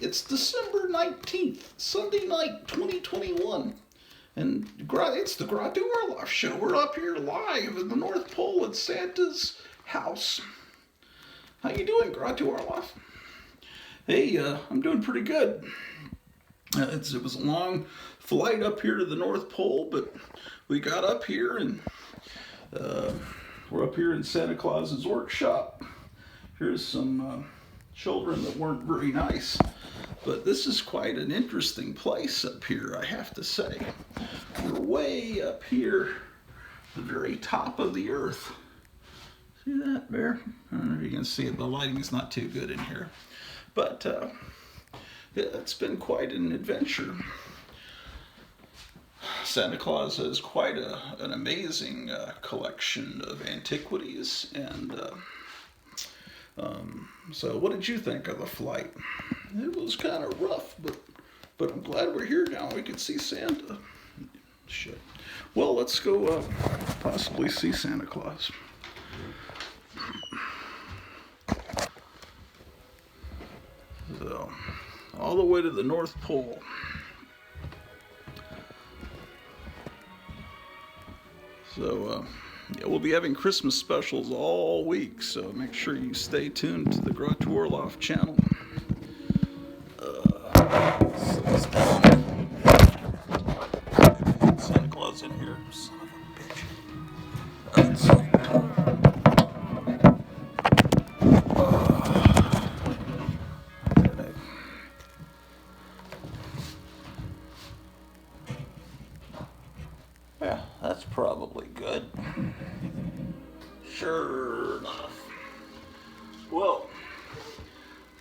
It's December 19th, Sunday night, 2021. And it's the Gradu Orloff Show. We're up here live in the North Pole at Santa's house. How you doing, Gradu Orloff? Hey, I'm doing pretty good. It was a long flight up here to the North Pole, but we got up here and we're up here in Santa Claus's workshop. Here's some children that weren't very nice, but this is quite an interesting place up here, I have to say. We're way up here, the very top of the earth. See that, Bear? I don't know if you can see it. The lighting's not too good in here, but it's been quite an adventure. Santa Claus has quite an amazing collection of antiquities, and so what did you think of the flight? It was kind of rough, but I'm glad we're here now. We can see Santa. Shit. Well, let's go possibly see Santa Claus. So, all the way to the North Pole. So, yeah, we'll be having Christmas specials all week, so make sure you stay tuned to the Gradu Orloff channel. Santa Claus in here, son of a bitch. Let's see. Yeah, that's probably good. Sure enough. Well,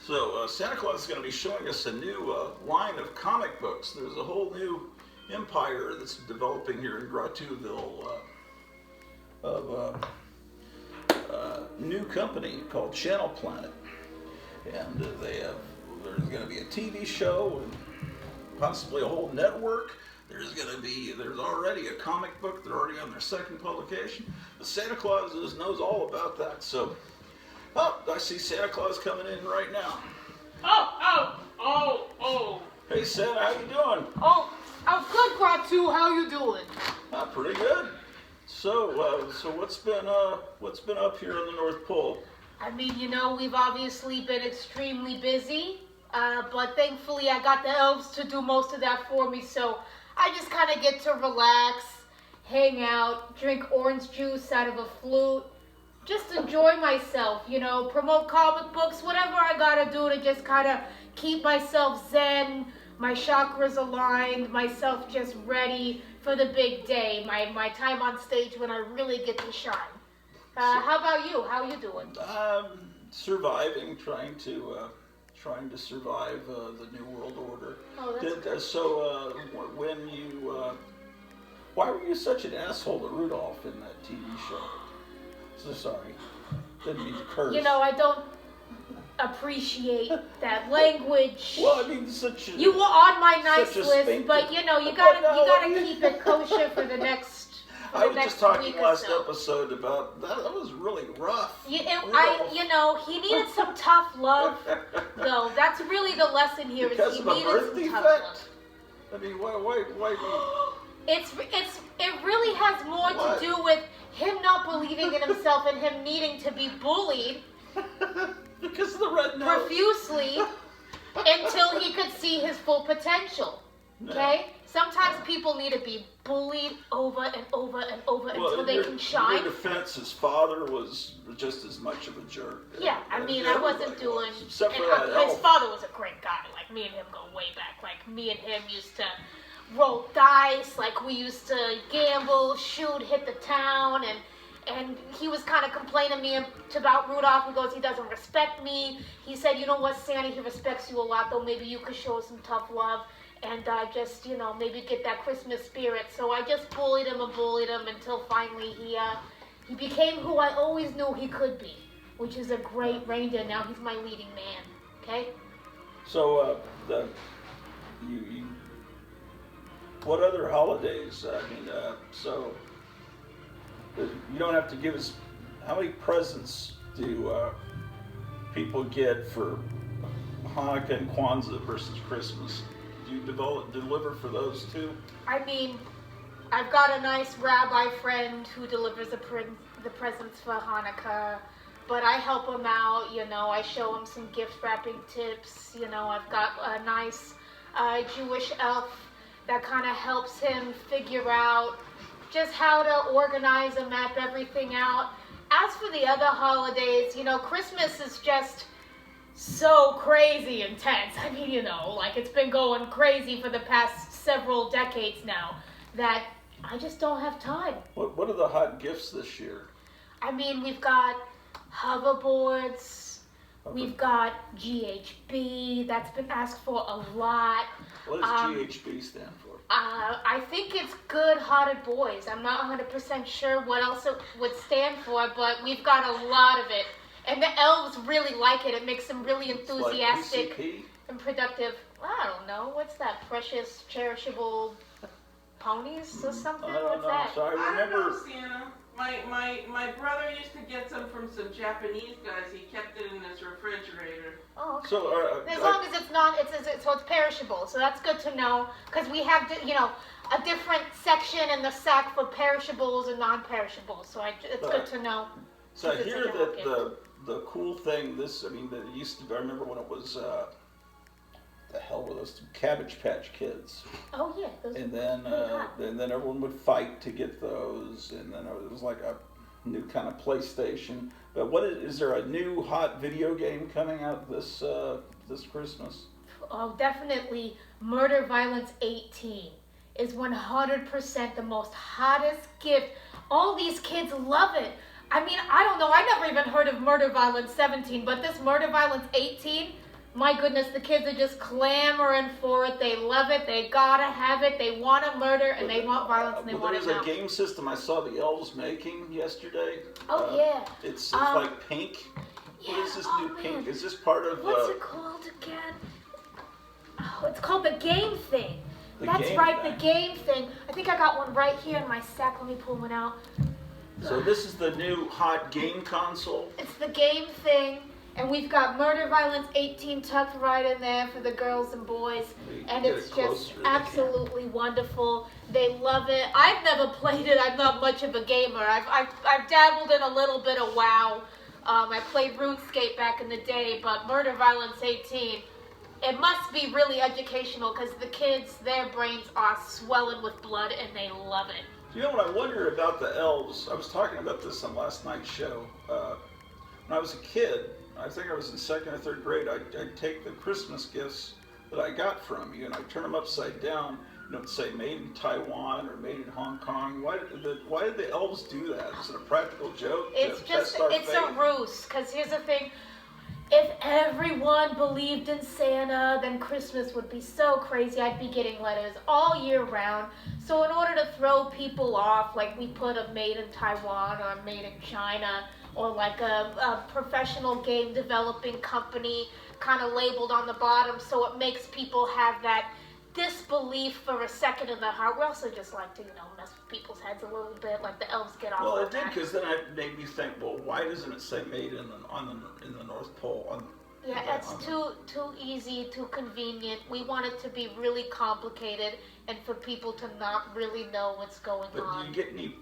so Santa Claus is going to be showing us a new line of comic books. There's a whole new empire that's developing here in Gratuville of a new company called Channel Planet. And there's going to be a TV show and possibly a whole network. There's already a comic book. They're already on their second publication. But Santa Claus knows all about that. So, I see Santa Claus coming in right now. Oh. Hey, Santa, how you doing? Oh, I'm good, Gratu. How you doing? Pretty good. So what's been up here on the North Pole? I mean, we've obviously been extremely busy, but thankfully I got the elves to do most of that for me, so I just kind of get to relax, hang out, drink orange juice out of a flute, just enjoy myself, promote comic books, whatever I gotta do to just kind of keep myself zen, my chakras aligned, myself just ready for the big day, my time on stage when I really get to shine. How about you? How you doing? Surviving, trying to survive the New World Order. Oh, that's why were you such an asshole to Rudolph in that TV show? So sorry, didn't mean to curse. I don't appreciate that language. Well, I mean, you were on my nice list, but you gotta keep it kosher for the next. I was just talking last episode about that. That was really rough. He needed some tough love, though. That's really the lesson here. Because he of a needed birth some defect? tough love. I mean, why? It really has more to do with him not believing in himself and him needing to be bullied because of the red nose. Profusely until he could see his full potential. Okay? Sometimes people need to be bullied over and over and over until they can shine. In your defense, his father was just as much of a jerk. Yeah, I mean, I wasn't doing... Except for that his father was a great guy. Like, me and him go way back. Like, me and him used to roll dice. Like, we used to gamble, shoot, hit the town. And he was kind of complaining to me about Rudolph. He goes, he doesn't respect me. He said, you know what, Santa, he respects you a lot, though. Maybe you could show us some tough love. And just, maybe get that Christmas spirit. So I just bullied him until finally he became who I always knew he could be, which is a great reindeer. Now he's my leading man, okay? So, what other holidays? So you don't have to give us, how many presents do people get for Hanukkah and Kwanzaa versus Christmas. Do you deliver for those too? I mean, I've got a nice rabbi friend who delivers the presents for Hanukkah, but I help him out, I show him some gift wrapping tips, I've got a nice Jewish elf that kind of helps him figure out just how to organize and map everything out. As for the other holidays, Christmas is just so crazy intense. I mean, it's been going crazy for the past several decades now that I just don't have time. What are the hot gifts this year? I mean, we've got hoverboards, we've got GHB, that's been asked for a lot. What does GHB stand for? I think it's Good Hearted Boys. I'm not 100% sure what else it would stand for, but we've got a lot of it. And the elves really like it. It makes them really enthusiastic like and productive. I don't know. What's that? Precious, cherishable ponies or something? I don't What's know. that? So I remember. I don't know, Santa. My brother used to get some from some Japanese guys. He kept it in his refrigerator. Oh, okay. So as long as it's not, so it's perishable. So that's good to know because we have, a different section in the sack for perishables and non-perishables. So it's good to know. So I hear that the cool thing, that used to be, I remember when it was, the hell were those Cabbage Patch Kids? Oh yeah. Those and then everyone would fight to get those, and then it was like a new kind of PlayStation. But is there a new hot video game coming out this Christmas? Oh, definitely. Murder Violence 18 is 100% the most hottest gift. All these kids love it. I mean, I don't know. I never even heard of Murder Violence 17, but this Murder Violence 18, my goodness, the kids are just clamoring for it. They love it. They gotta have it. They want to murder and they want violence and they want it now. There's a game system I saw the elves making yesterday. Oh yeah. It's like pink. Yeah, what is this new man. pink? Is this part of? What's it called again? Oh, it's called the game thing. That's game right, thing. the game thing. I think I got one right here in my sack. Let me pull one out. So this is the new hot game console? It's the game thing, and we've got Murder Violence 18 tucked right in there for the girls and boys, and it's just absolutely wonderful. They love it. I've never played it. I'm not much of a gamer. I've dabbled in a little bit of WoW. I played RuneScape back in the day, but Murder Violence 18, it must be really educational because the kids, their brains are swelling with blood, and they love it. You know what I wonder about the elves? I was talking about this on last night's show. When I was a kid, I think I was in second or third grade, I'd take the Christmas gifts that I got from you and I'd turn them upside down. It'd say made in Taiwan or made in Hong Kong. Why did the elves do that? Is it a practical joke? It's a ruse. Because here's the thing. If everyone believed in Santa, then Christmas would be so crazy. I'd be getting letters all year round. So in order to throw people off, like we put a made in Taiwan or made in China, or like a professional game developing company kind of labeled on the bottom, so it makes people have that disbelief for a second in their heart. We also just like to, mess with people's heads a little bit, like the elves get off. Well, on it did, that. because then it made me think, well, why doesn't it say made in the North Pole? It's too easy, too convenient. We want it to be really complicated and for people to not really know what's going on. But do you get any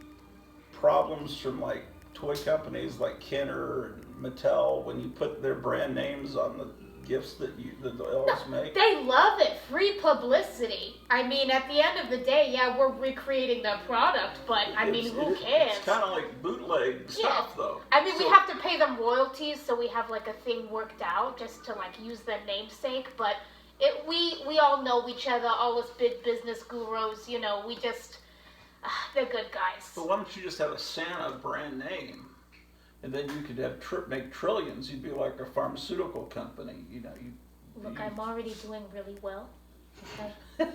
problems from like toy companies like Kenner and Mattel when you put their brand names on the gifts that the elves make? They love it. Free publicity. I mean, at the end of the day, yeah, we're recreating the product, but who cares? It's kind of like bootleg stuff, though. I mean, we have to pay them royalties, so we have like a thing worked out just to like use their namesake. But we all know each other, all us big business gurus. We just they're good guys. But why don't you just have a Santa brand name? And then you could make trillions. You'd be like a pharmaceutical company, Look, I'm already doing really well. Okay?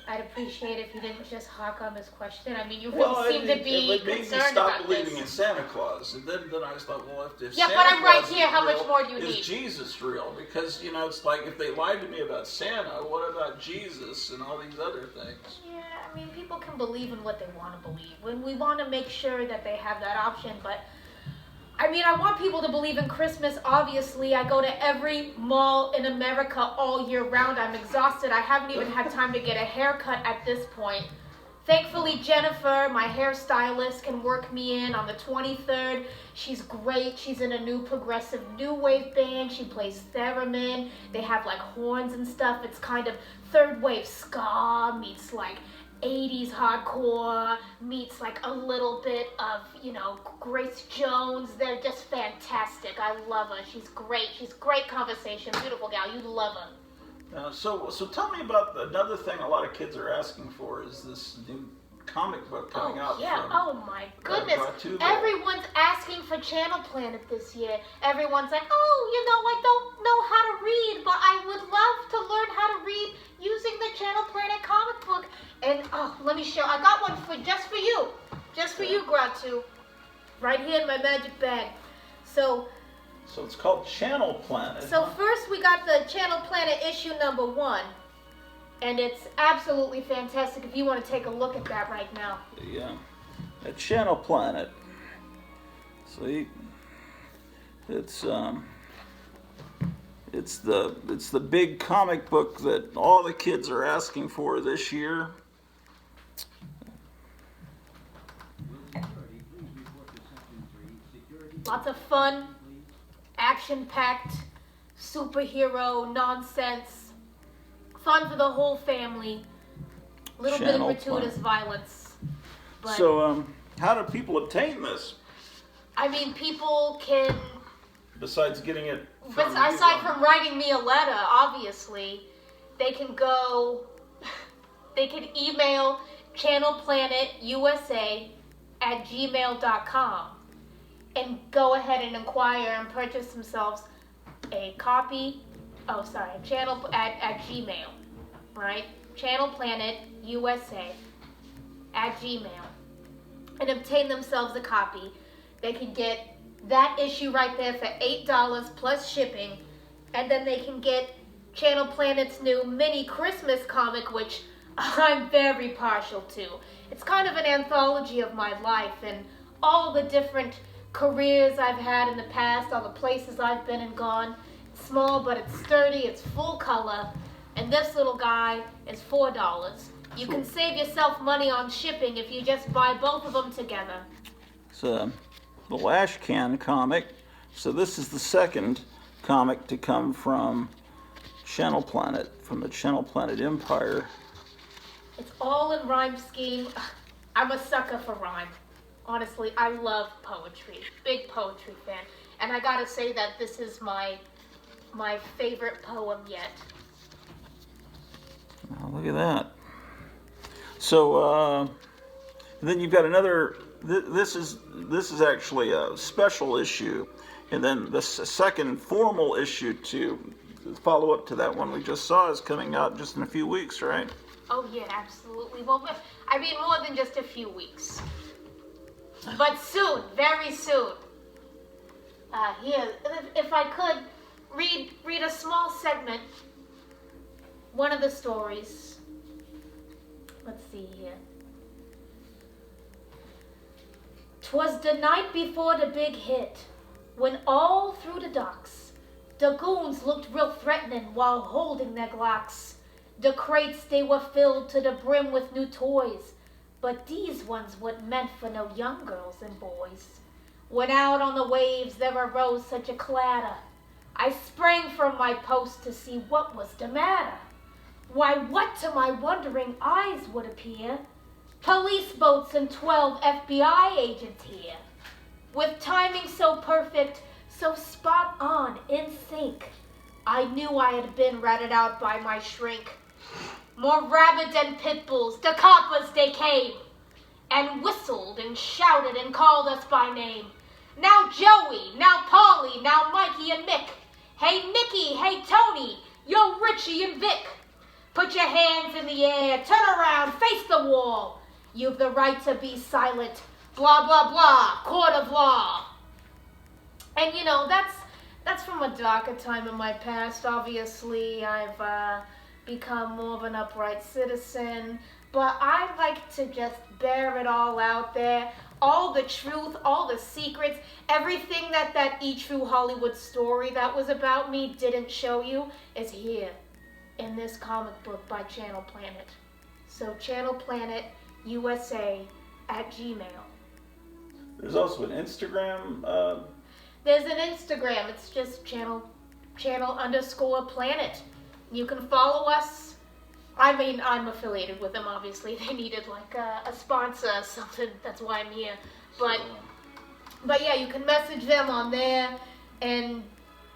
I'd appreciate if you didn't just hawk on this question. I mean, you really seem to be concerned about this. It made me stop believing in Santa Claus. And then I just thought, well, if yeah, Santa but I'm Claus right here. How much more do you is need? Jesus real? Because, it's like if they lied to me about Santa, what about Jesus and all these other things? Yeah, I mean, people can believe in what they want to believe. When we want to make sure that they have that option, but I mean, I want people to believe in Christmas. Obviously, I go to every mall in America all year round. I'm exhausted. I haven't even had time to get a haircut at this point. Thankfully, Jennifer, my hairstylist, can work me in on the 23rd. She's great. She's in a new progressive new wave band. She plays theremin. They have like horns and stuff. It's kind of third wave ska meets like 80s hardcore meets like a little bit of, you know, Grace Jones. They're just fantastic. I love her. She's great. She's great conversation. Beautiful gal. You love her. So tell me about another thing a lot of kids are asking for is this new comic book coming out. Yeah. From, oh my goodness. Doodle. Everyone's asking for Channel Planet this year. Everyone's like, oh, you know, I don't know how to read, but I would love to learn how to read using the Channel Planet comic book. And let me show. I got one just for you, Gratu, right here in my magic bag. So it's called Channel Planet. So first we got the Channel Planet issue number 1. And it's absolutely fantastic if you want to take a look at that right now. Yeah. At Channel Planet. See? It's the big comic book that all the kids are asking for this year. Lots of fun, action-packed, superhero nonsense, fun for the whole family, little bit of gratuitous violence. But, so, how do people obtain this? I mean, people can... Besides getting it from aside from writing me a letter, obviously, they can email channelplanetusa@gmail.com and go ahead and inquire and purchase themselves a copy. Channel at Gmail, right? channelplanetusa@gmail and obtain themselves a copy. They can get that issue right there for $8 plus shipping, and then they can get Channel Planet's new mini Christmas comic, which I'm very partial to. It's kind of an anthology of my life and all the different careers I've had in the past, all the places I've been and gone. It's small, but it's sturdy, it's full color, and this little guy is $4. You can save yourself money on shipping if you just buy both of them together. So, the Lash Can comic. So this is the second comic to come from Channel Planet, from the Channel Planet Empire. It's all in rhyme scheme. I'm a sucker for rhyme. Honestly, I love poetry. Big poetry fan. And I gotta say that this is my favorite poem yet. Oh, look at that. So, then you've got another. This is actually a special issue, and then the second formal issue to follow up to that one we just saw is coming out just in a few weeks, right? Oh yeah, absolutely. Well, I mean more than just a few weeks, but soon, very soon. Here, if I could read a small segment, one of the stories. Let's see here. 'Twas the night before the big hit, when all through the docks, the goons looked real threatening while holding their Glocks. The crates, they were filled to the brim with new toys, but these ones weren't meant for no young girls and boys. When out on the waves there arose such a clatter, I sprang from my post to see what was the matter. Why, what to my wondering eyes would appear? Police boats and 12 FBI agents here. With timing so perfect, so spot on, in sync, I knew I had been ratted out by my shrink. More rabid than pit bulls, the coppers they came, and whistled and shouted and called us by name. Now Joey, now Polly, now Mikey and Mick. Hey Nicky, hey Tony, yo Richie and Vic. Put your hands in the air, turn around, face the wall. You've the right to be silent, blah, blah, blah, court of law. And you know, that's from a darker time in my past. Obviously, I've become more of an upright citizen. but I like to just bear it all out there. All the truth, all the secrets, everything that E! True Hollywood story that was about me didn't show you is here in this comic book by Channel Planet. So Channel Planet USA at Gmail. There's also an Instagram. There's an Instagram. It's just channel_planet. You can follow us. I mean, I'm affiliated with them, obviously. They needed like a sponsor or something. That's why I'm here. But yeah, you can message them on there and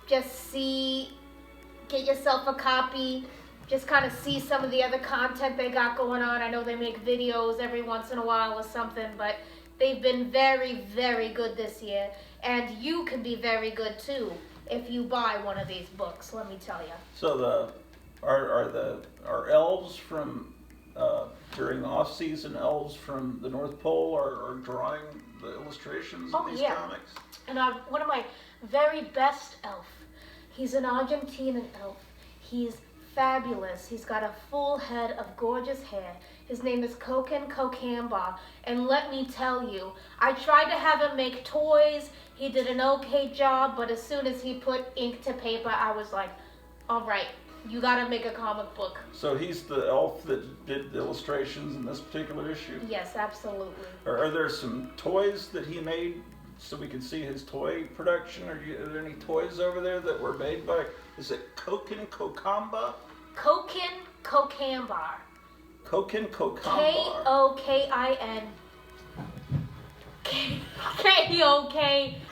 just get yourself a copy. Just kind of see some of the other content they got going on. I know they make videos every once in a while or something, but they've been very, very good this year. And you can be very good too if you buy one of these books, let me tell you. So are elves from during the off season? Elves from the North Pole are drawing the illustrations of these comics. And one of my very best elf. He's an Argentinian elf. He's fabulous. He's got a full head of gorgeous hair. His name is Koken Kokamba. And let me tell you, I tried to have him make toys. He did an okay job, but as soon as he put ink to paper, I was like, all right, you gotta make a comic book. So he's the elf that did the illustrations in this particular issue? Yes, absolutely. Are there some toys that he made so we can see his toy production? Are there any toys over there that were made by, is it Koken Kokamba? Koken Kokambar. Koken Kokambar. Kokin.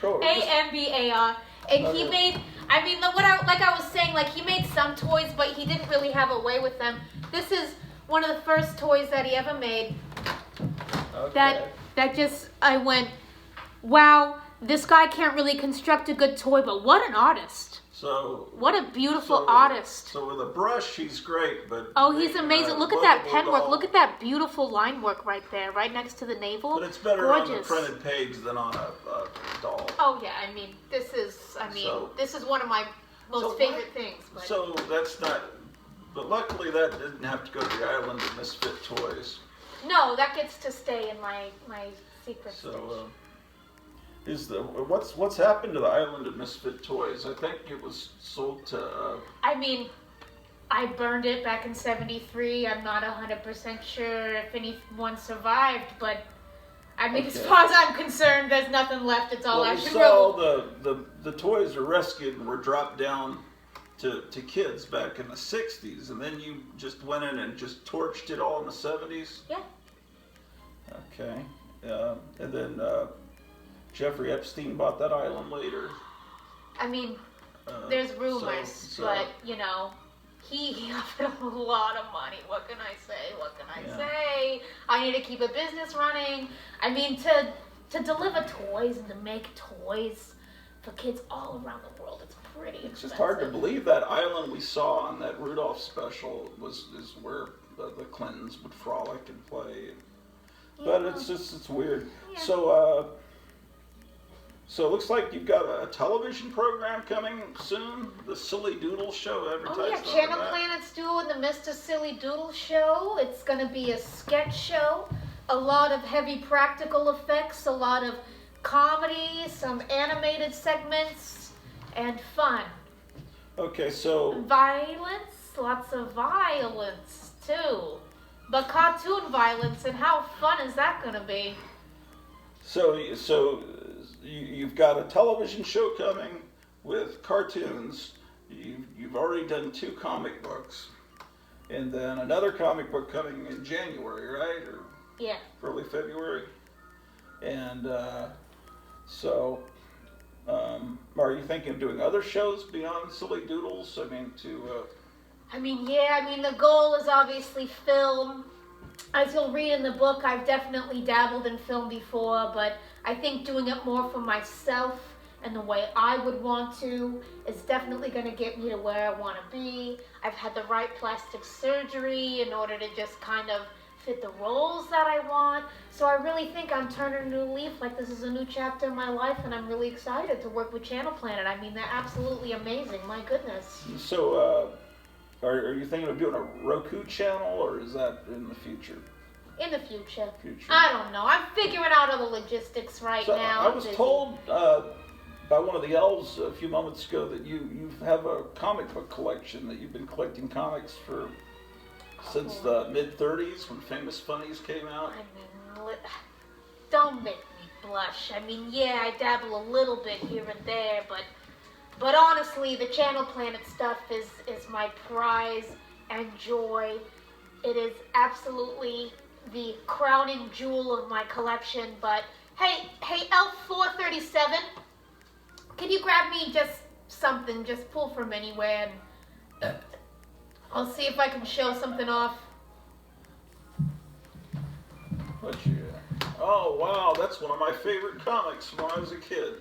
Kokambar. And he made, I mean, like I was saying, like he made some toys, but he didn't really have a way with them. This is one of the first toys that he ever made. Okay. That just, I went, wow, this guy can't really construct a good toy, but what an artist. So what a beautiful artist. So with a brush, he's great, but oh, he's amazing. Look at that pen work. Look at that beautiful line work right there, right next to the navel. But it's better Gorgeous. on the printed page than on a doll. Oh yeah, I mean, this is one of my most favorite things. But. So that's not. But luckily, that didn't have to go to the island of Misfit Toys. No, that gets to stay in my secret. So. What's happened to the island of Misfit Toys? I think it was sold to. I mean, I burned it back in '73. I'm not 100% sure if anyone survived, but I mean, as far as I'm concerned, there's nothing left. It's all ash and rubble. The toys were rescued and were dropped down to kids back in the '60s, and then you just went in and just torched it all in the '70s. Yeah. Okay, and then. Jeffrey Epstein bought that island later. I mean, there's rumors, but you know, he offered a lot of money. What can I say? Say? I need to keep a business running. I mean, to deliver toys and to make toys for kids all around the world, it's pretty expensive. It's just hard to believe that island we saw on that Rudolph special is where the Clintons would frolic and play. But it's weird. Yeah. So it looks like you've got a television program coming soon. The Silly Doodle Show advertised. Oh yeah, Channel Planet's doing the Mr. Silly Doodle Show. It's going to be a sketch show, a lot of heavy practical effects, a lot of comedy, some animated segments, and fun. Okay, so violence, lots of violence too, but cartoon violence. And how fun is that going to be? So you've got a television show coming with cartoons. You've already done 2 comic books, and then another comic book coming in January, right? Or early February. And are you thinking of doing other shows beyond Silly Doodles? I mean, the goal is obviously film. As you'll read in the book, I've definitely dabbled in film before, but I think doing it more for myself and the way I would want to is definitely going to get me to where I want to be. I've had the right plastic surgery in order to just kind of fit the roles that I want. So I really think I'm turning a new leaf, like this is a new chapter in my life, and I'm really excited to work with Channel Planet. I mean, they're absolutely amazing, my goodness. So, are you thinking of doing a Roku channel, or is that in the future? In the future. Future. I don't know. I'm figuring out all the logistics right So now. I was told by one of the elves a few moments ago that you have a comic book collection, that you've been collecting comics for since the mid-30s when Famous Funnies came out. I mean, don't make me blush. I mean, yeah, I dabble a little bit here and there, but honestly, the Channel Planet stuff is my prize and joy. It is absolutely the crowning jewel of my collection. But hey, Elf 437, can you grab me just something? Just pull from anywhere, and I'll see if I can show something off. What you? Oh wow, that's one of my favorite comics when I was a kid.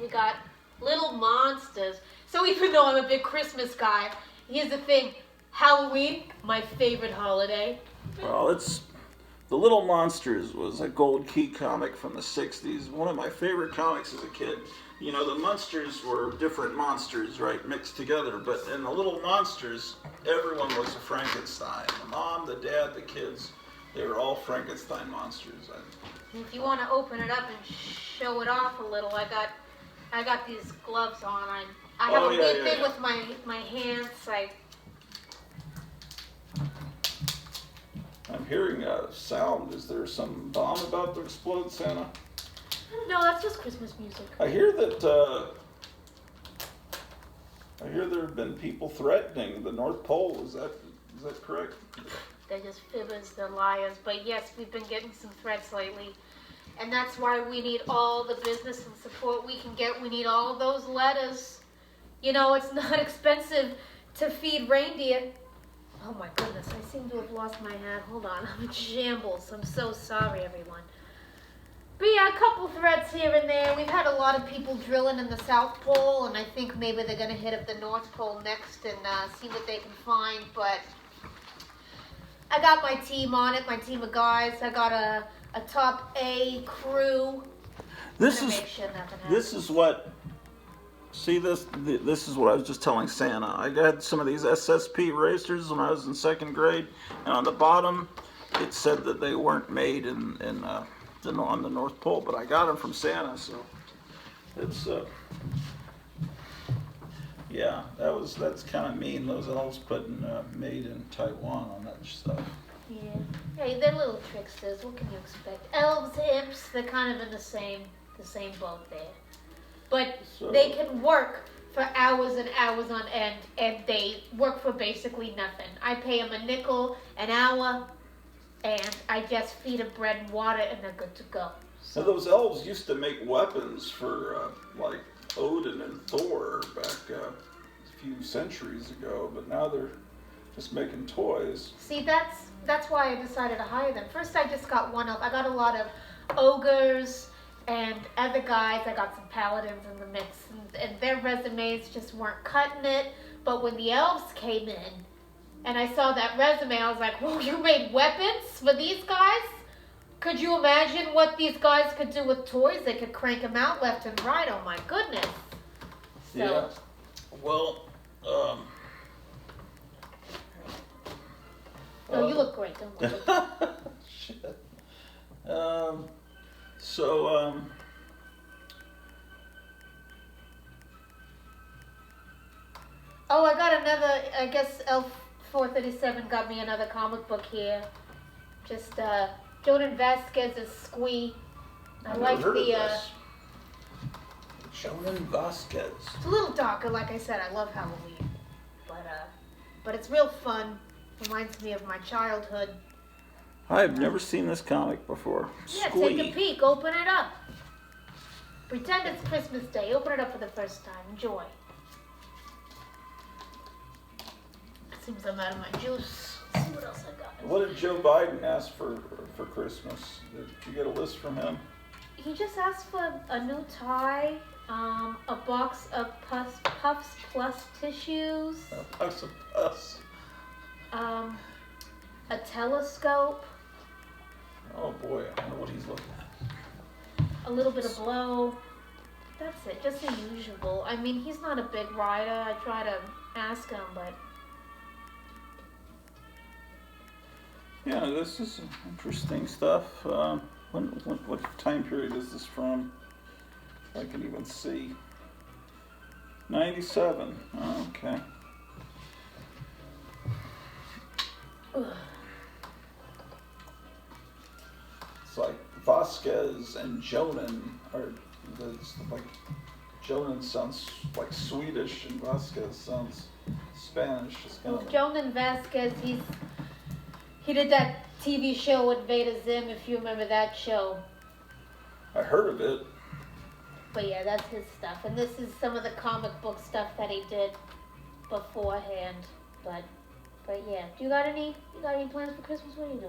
We got Little Monsters. So even though I'm a big Christmas guy, here's the thing. Halloween, my favorite holiday. Well, it's The Little Monsters was a gold key comic from the 60s. One of my favorite comics as a kid. You know, the monsters were different monsters, right, mixed together. But in The Little Monsters, everyone was a Frankenstein. The mom, the dad, the kids, they were all Frankenstein monsters. If you want to open it up and show it off a little, I got these gloves on. I have a weird thing with my hands. I'm hearing a sound. Is there some bomb about to explode, Santa? No, that's just Christmas music. I hear that there have been people threatening the North Pole. Is that correct? They're just fibbers, they're liars. But yes, we've been getting some threats lately. And that's why we need all the business and support we can get. We need all those letters. You know, it's not expensive to feed reindeer. Oh my goodness, I seem to have lost my hat. Hold on, I'm in shambles. I'm so sorry, everyone. But yeah, a couple threats here and there. We've had a lot of people drilling in the South Pole, and I think maybe they're going to hit up the North Pole next and see what they can find. But I got my team on it, my team of guys. I got a top A crew. This is what I was just telling Santa. I had some of these SSP racers when I was in second grade, and on the bottom it said that they weren't made on the North Pole, but I got them from Santa, so it's yeah, that's kind of mean. Those elves putting made in Taiwan on that stuff. Yeah. Hey, they're little tricksters. What can you expect? Elves, imps, they're kind of in the same boat there. But they can work for hours and hours on end, and they work for basically nothing. I pay them a nickel an hour, and I just feed them bread and water, and they're good to go. So. Now, those elves used to make weapons for like Odin and Thor back a few centuries ago, but now they're just making toys. See, that's why I decided to hire them. First, I just got one elf. I got a lot of ogres and other guys. I got some paladins in the mix, and their resumes just weren't cutting it. But when the elves came in, and I saw that resume, I was like, whoa, you made weapons for these guys? Could you imagine what these guys could do with toys? They could crank them out left and right. Oh my goodness. So, yeah. Well, no, you look great. Don't worry. Shit. Oh, I got another, I guess Elf 437 got me another comic book here. Just, Jordan Vasquez's Squee. I like the, Jordan Vasquez. It's a little darker, like I said. I love Halloween. But it's real fun. Reminds me of my childhood. I've never seen this comic before. Yeah, Squee. take a peek. Open it up. Pretend it's Christmas Day. Open it up for the first time. Enjoy. Seems I'm out of my juice. Let's see what else I got. What did Joe Biden ask for Christmas? Did you get a list from him? He just asked for a new tie, a box of Puffs Plus tissues, Puffs of Puffs. a telescope. Oh boy, I wonder what he's looking at. A little bit of blow. That's it, just the usual. I mean, he's not a big rider. I try to ask him, but Yeah, this is interesting stuff. What time period is this from? I can even see. 97. Oh, okay. It's like Vasquez and Jonan are, like, Jonan sounds like Swedish and Vasquez sounds Spanish. It's kind of Jonan Vasquez, he did that TV show with Veda Zim, if you remember that show. I heard of it. But yeah, that's his stuff. And this is some of the comic book stuff that he did beforehand. But yeah. You got any plans for Christmas? What are you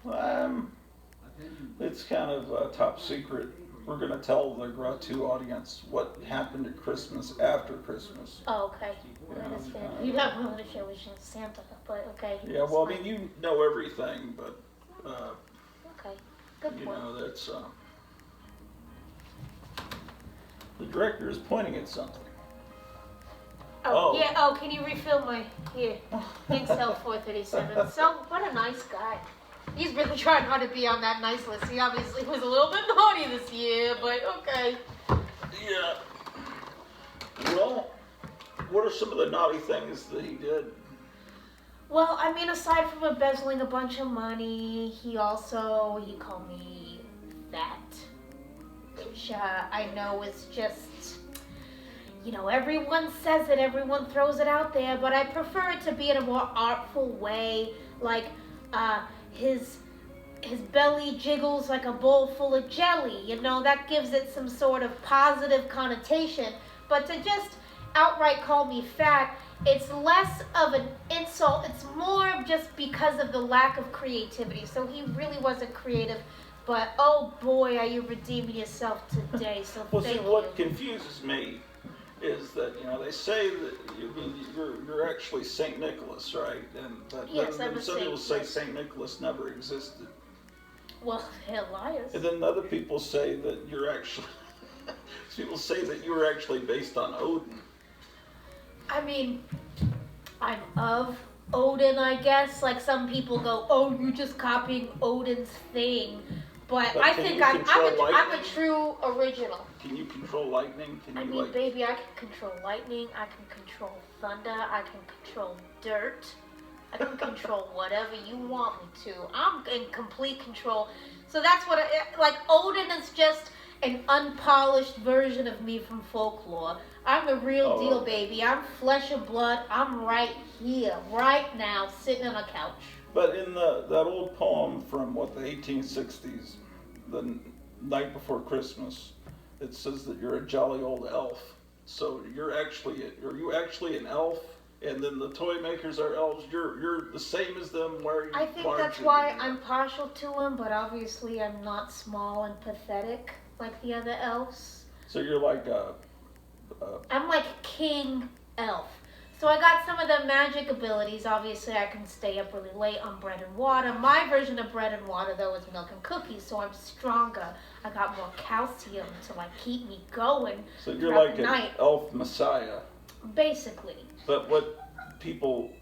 doing? It's kind of top secret. We're going to tell the Gratu audience what happened at Christmas after Christmas. Oh, okay. I understand. You're not willing to share with Santa, but okay. Yeah, well, I mean, you know everything, but, okay. Good point. you know, that's, the director is pointing at something. Oh, yeah. Oh, can you refill my, here, Excel 437. So, what a nice guy. He's really trying hard to be on that nice list. He obviously was a little bit naughty this year, but okay. Yeah. Well, what are some of the naughty things that he did? Well, I mean, aside from embezzling a bunch of money, he called me fat, which I know is just, you know, everyone says it, everyone throws it out there, but I prefer it to be in a more artful way, like, his belly jiggles like a bowl full of jelly, you know, that gives it some sort of positive connotation, but to just outright call me fat, it's less of an insult, it's more just because of the lack of creativity. So he really wasn't creative, but oh boy, are you redeeming yourself today, so well, thank see, you. what confuses me is that, you know, they say that you're actually Saint Nicholas, right? And Yes, then I'm a some saint, people say yes. Saint Nicholas never existed. Well, they're liars. And then other people say that you're actually, people say that you were actually based on Odin. I mean, I'm of Odin, I guess. Like some people go, "Oh, you're just copying Odin's thing," but I can think you I'm control a lightning? true original. Can you control lightning? Can you I mean, baby, I can control lightning. I can control thunder. I can control dirt. I can control whatever you want me to. I'm in complete control. So that's what like Odin is just an unpolished version of me from folklore. I'm the real deal, baby. I'm flesh and blood. I'm right here, right now, sitting on a couch. But in that old poem from the 1860s, the night before Christmas, it says that you're a jolly old elf. So are you actually an elf? And then the toy makers are elves. You're the same as them. Why are you? I think that's why I'm partial to him, but obviously I'm not small and pathetic like the other elves. So you're like I'm like King Elf. So I got some of the magic abilities. Obviously, I can stay up really late on bread and water. My version of bread and water, though, is milk and cookies, so I'm stronger. I got more calcium to like keep me going. So you're like the night. an elf messiah. Basically. But what people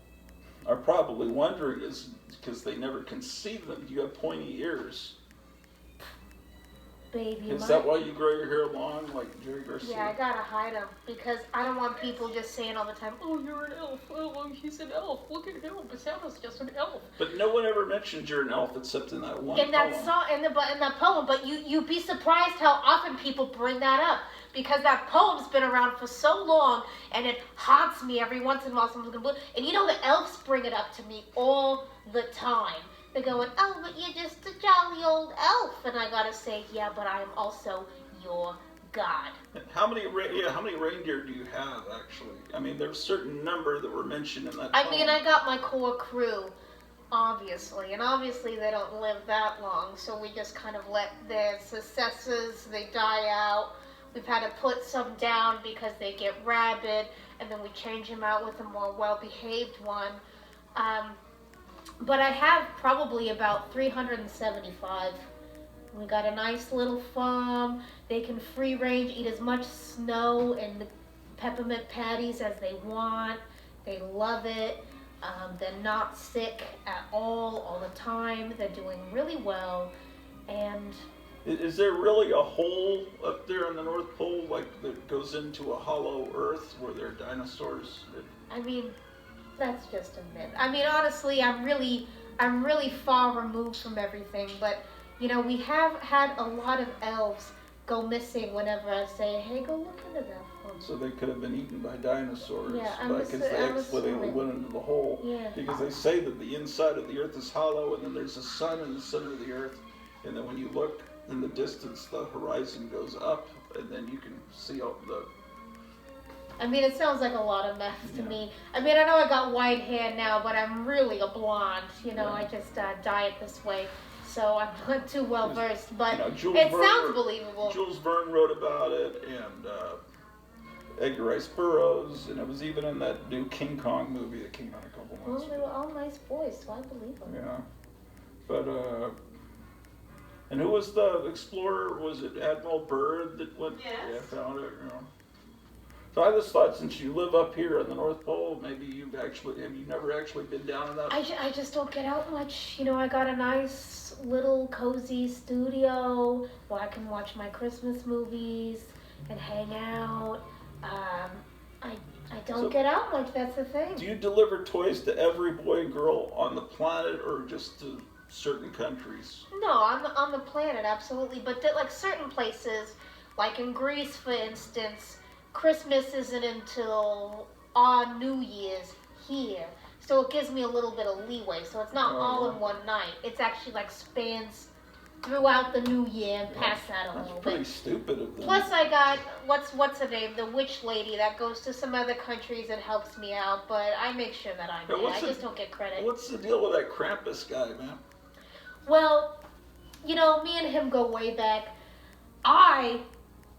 are probably wondering is because they never can see them. You have pointy ears. Baby, is that why you grow your hair long like Jerry Garcia? Yeah, I gotta hide them because I don't want people just saying all the time, "Oh, you're an elf. Oh, he's an elf. Look at him. But Santa's just an elf." But no one ever mentions you're an elf except in that one in that poem. song, in that poem. But you'd be surprised how often people bring that up because that poem's been around for so long and it haunts me every once in a while. Someone's gonna, and you know the elves bring it up to me all the time. They're going, "Oh, but you're just a jolly old elf," and I gotta say, yeah, but I am also your god. How many reindeer do you have actually? I mean, there's a certain number that were mentioned in that. I mean, I got my core crew, obviously, and obviously they don't live that long, so we just kind of let their successes, they die out. We've had to put some down because they get rabid, and then we change them out with a more well-behaved one. But I have probably about 375. We got a nice little farm. They can free range, eat as much snow and the peppermint patties as they want. They love it. They're not sick at all the time. They're doing really well. And is there really a hole up there on the North Pole, like that goes into a hollow Earth where there are dinosaurs? I mean, that's just a myth. I mean, honestly, I'm really far removed from everything. But you know, we have had a lot of elves go missing whenever I say, "Hey, go look into that for me." So they could have been eaten by dinosaurs. Yeah, because they accidentally went into the hole. Yeah. Because they say that the inside of the Earth is hollow, and then there's a sun in the center of the Earth, and then when you look in the distance, the horizon goes up, and then you can see all the... I mean, it sounds like a lot of mess to Yeah. me. I mean, I know I got white hair now, but I'm really a blonde. You know, Right. I just dye it this way, so I'm not too well versed. But You know, Jules it Verne sounds believable. Jules Verne wrote about it, and Edgar Rice Burroughs, and it was even in that new King Kong movie that came out a couple months Well, they were all nice boys, so I believe them. Yeah, but and who was the explorer? Was it Admiral Byrd that went? Yes. Yeah, found it. You know. So I just thought, since you live up here on the North Pole, maybe have you never actually been down in that? I just don't get out much. You know, I got a nice little cozy studio where I can watch my Christmas movies and hang out. I don't get out much. That's the thing. Do you deliver toys to every boy and girl on the planet, or just to certain countries? No, on the planet, absolutely. But like certain places, like in Greece, for instance, Christmas isn't until on New Year's here. So it gives me a little bit of leeway. So it's not all in one night. It's actually like spans throughout the new year and past that a little That's pretty bit. stupid of them. Plus I got, what's her name? The witch lady that goes to some other countries and helps me out. But I make sure that I'm there. I just don't get credit. What's the deal with that Krampus guy, man? Well, you know, me and him go way back. I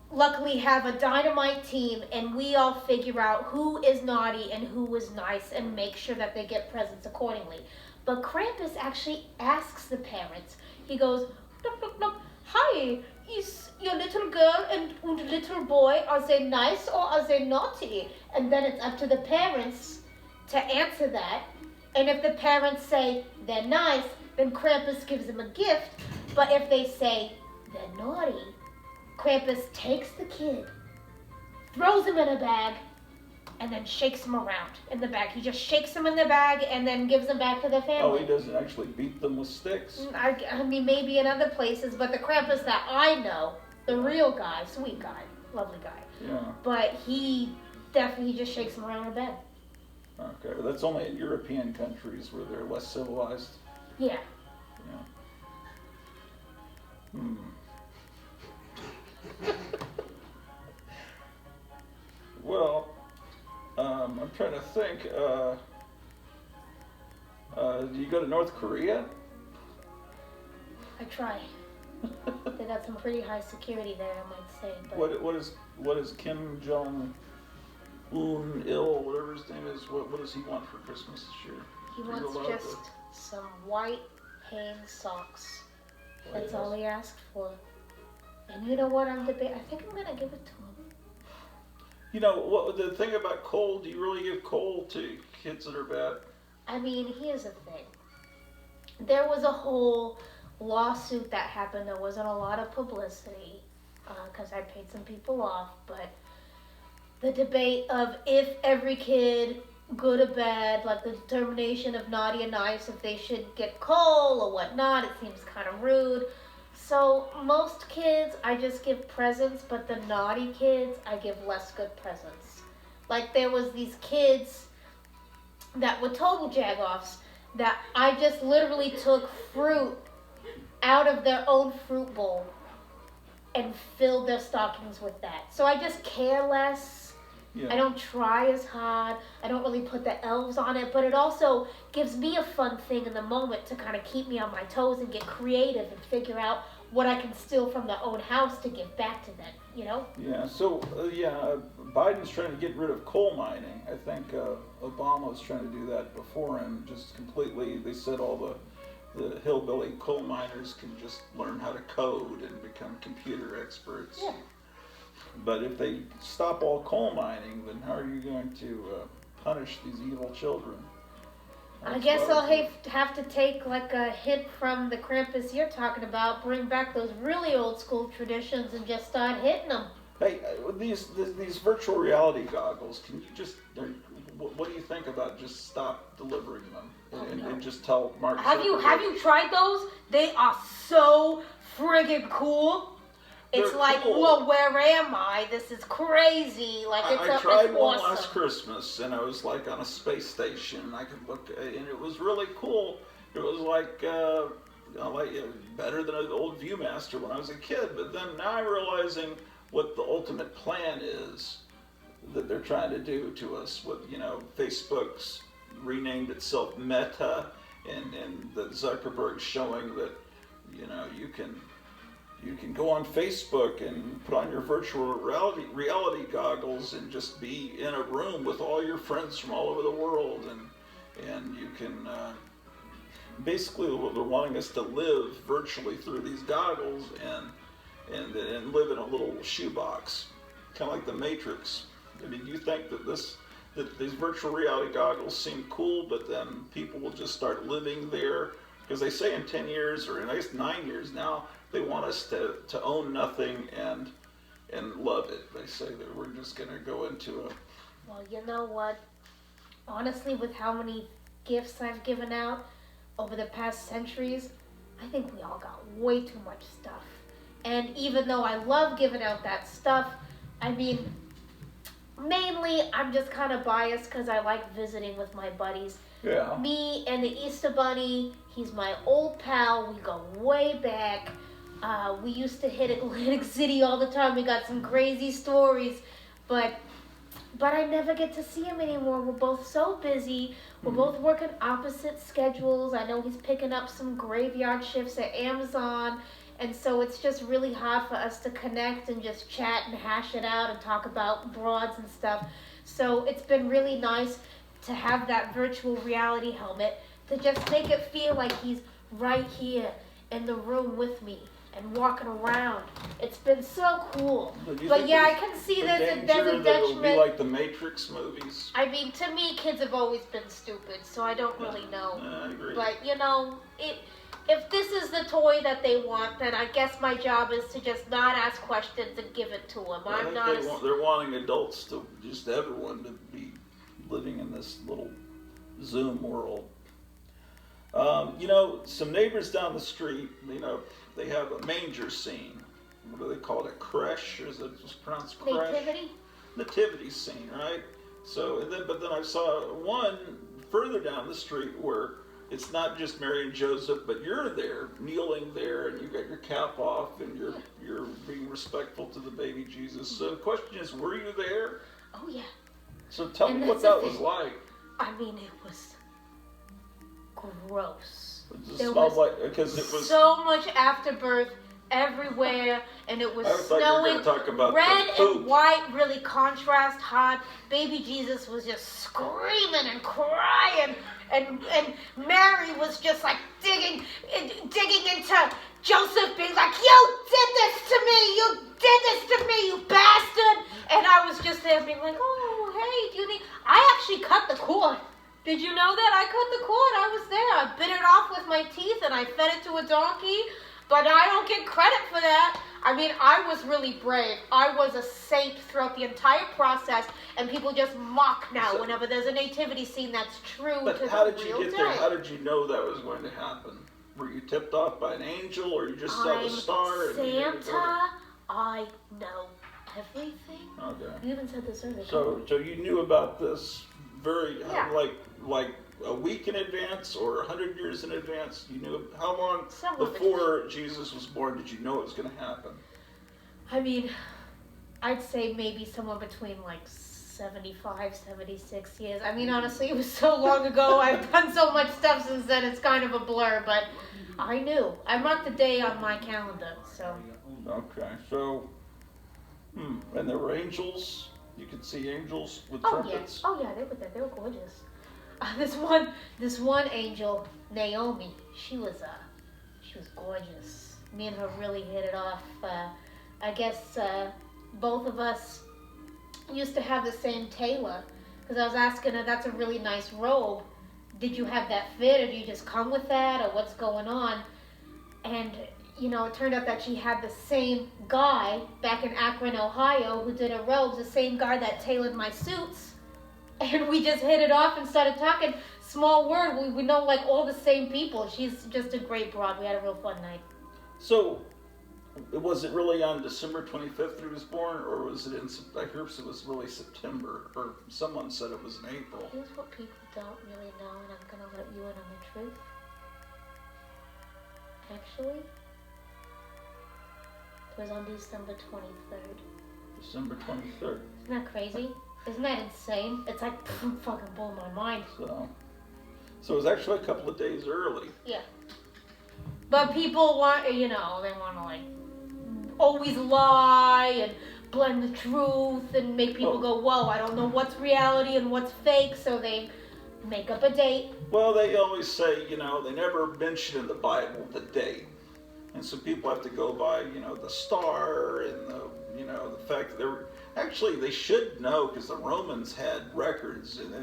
luckily have a dynamite team, and we all figure out who is naughty and who is nice and make sure that they get presents accordingly. But Krampus actually asks the parents. He goes, "Look, look, look, hi, is your little girl and little boy, are they nice or are they naughty?" And then it's up to the parents to answer that. And if the parents say they're nice, then Krampus gives them a gift. But if they say they're naughty, Krampus takes the kid, throws him in a bag, and then shakes him around in the bag. He just shakes him in the bag and then gives him back to the family. Oh, he doesn't actually beat them with sticks? I mean, maybe in other places, but the Krampus that I know, the real guy, sweet guy, lovely guy, Yeah. but he definitely just shakes him around in bed. Okay, well, that's only in European countries where they're less civilized. Yeah. Yeah. Well, I'm trying to think. Do you go to North Korea? I try. They got some pretty high security there, I might say. But What is Kim Jong Un Il, whatever his name is? What does he want for Christmas this year? he Are you wants allowed just some white Hanes socks. White That's all Hanes. he asked for. And you know what? I think I'm gonna give it to him. You know what? The thing about coal, do you really give coal to kids that are bad? I mean, here's the thing. There was a whole lawsuit that happened. There wasn't a lot of publicity because I paid some people off. But the debate of if every kid, good or bad, like the determination of naughty and nice, if they should get coal or whatnot, it seems kind of rude. So most kids, I just give presents, but the naughty kids, I give less good presents. Like there was these kids that were total jagoffs that I just literally took fruit out of their own fruit bowl and filled their stockings with that. So I just care less. Yeah. I don't try as hard. I don't really put the elves on it, but it also gives me a fun thing in the moment to kind of keep me on my toes and get creative and figure out what I can steal from their own house to give back to them, you know? Yeah, so, Biden's trying to get rid of coal mining. I think Obama was trying to do that before him, just completely. They said all the hillbilly coal miners can just learn how to code and become computer experts. Yeah. But if they stop all coal mining, then how are you going to punish these evil children? I guess I'll have to take like a hint from the Krampus you're talking about, bring back those really old school traditions and just start hitting them. Hey, these virtual reality goggles, can you just, what do you think about just stop delivering them and just tell Mark Have you tried those? They are so friggin' cool. It's They're like, cool. whoa, where am I? This is crazy. Like I tried one awesome. last Christmas, and I was like on a space station, and I could look, and it was really cool. It was like, better than an old ViewMaster when I was a kid. But then now I'm realizing what the ultimate plan is that they're trying to do to us. With Facebook's renamed itself Meta, and that Zuckerberg showing that you can go on Facebook and put on your virtual reality goggles and just be in a room with all your friends from all over the world, and you can basically they're wanting us to live virtually through these goggles and live in a little shoebox, kind of like the Matrix. I mean, you think that these virtual reality goggles seem cool, but then people will just start living there because they say in 10 years or in 9 years now. They want us to own nothing and love it. They say that we're just going to go into a... Well, you know what? Honestly, with how many gifts I've given out over the past centuries, I think we all got way too much stuff. And even though I love giving out that stuff, I mean, mainly I'm just kind of biased because I like visiting with my buddies. Yeah. Me and the Easter Bunny, he's my old pal. We go way back. We used to hit Atlantic City all the time. We got some crazy stories, but I never get to see him anymore. We're both so busy. We're both working opposite schedules. I know he's picking up some graveyard shifts at Amazon, and so it's just really hard for us to connect and just chat and hash it out and talk about broads and stuff. So it's been really nice to have that virtual reality helmet to just make it feel like he's right here in the room with me and walking around. It's been so cool. But yeah, I can see there's a detriment. It'll be like the Matrix movies. I mean, to me, kids have always been stupid, so I don't really know. I agree. But if this is the toy that they want, then I guess my job is to just not ask questions and give it to them. I'm not. They're wanting adults to just everyone to be living in this little Zoom world. Some neighbors down the street, they have a manger scene. What do they call it? A creche? Or is it just pronounced creche? Nativity scene, right? So, but then I saw one further down the street where it's not just Mary and Joseph, but you're there, kneeling there, and you got your cap off, and you're being respectful to the baby Jesus. So the question is, were you there? Oh yeah. So tell me what that was like. I mean, it was gross. It smelled like, because it was so much afterbirth everywhere, and it was snowing. Red and white really contrast hard. Baby Jesus was just screaming and crying, and Mary was just like digging into Joseph, being like, "You did this to me! You did this to me, you bastard!" And I was just there being like, "Oh, hey, do you need?" I actually cut the cord. Did you know that? I cut the cord. I was there. I bit it off with my teeth and I fed it to a donkey. But I don't get credit for that. I mean, I was really brave. I was a saint throughout the entire process, and people just mock now whenever there's a nativity scene that's true but to the how did you real get day. there? How did you know that was going to happen? Were you tipped off by an angel, or you just saw the star? Santa. I know everything. Okay. You even said this earlier. So you knew about this very like a week in advance or 100 years in advance? You knew how long before Jesus was born did you know it was going to happen? I mean, I'd say maybe somewhere between like 75, 76 years. I mean, honestly, it was so long ago. I've done so much stuff since then, it's kind of a blur, but I knew. I marked the day on my calendar, so. Okay, so, and there were angels? You could see angels with trumpets? Oh yeah, they were there. They were gorgeous. This one angel, Naomi, she was gorgeous. Me and her really hit it off. I guess both of us used to have the same tailor, because I was asking her, that's a really nice robe. did you have that fit, or do you just come with that, or what's going on? And, you know, it turned out that she had the same guy back in Akron, Ohio, who did her robes, the same guy that tailored my suits. And we just hit it off and started talking. Small world, we know like all the same people. She's just a great broad. We had a real fun night. So, was it really on December 25th he was born, or was it in, I heard it was really September, or someone said it was in April. Here's what people don't really know, and I'm going to let you in on the truth. Actually, it was on December 23rd. December 23rd. Isn't that crazy? Isn't that insane? It's like, fucking blew my mind. So it was actually a couple of days early. Yeah. But people want, you know, they want to like always lie and blend the truth and make people go, whoa, I don't know what's reality and what's fake, so they make up a date. Well, they always say, you know, they never mention in the Bible the date. And so people have to go by, you know, the star and the, you know, the fact that they should know, because the Romans had records, and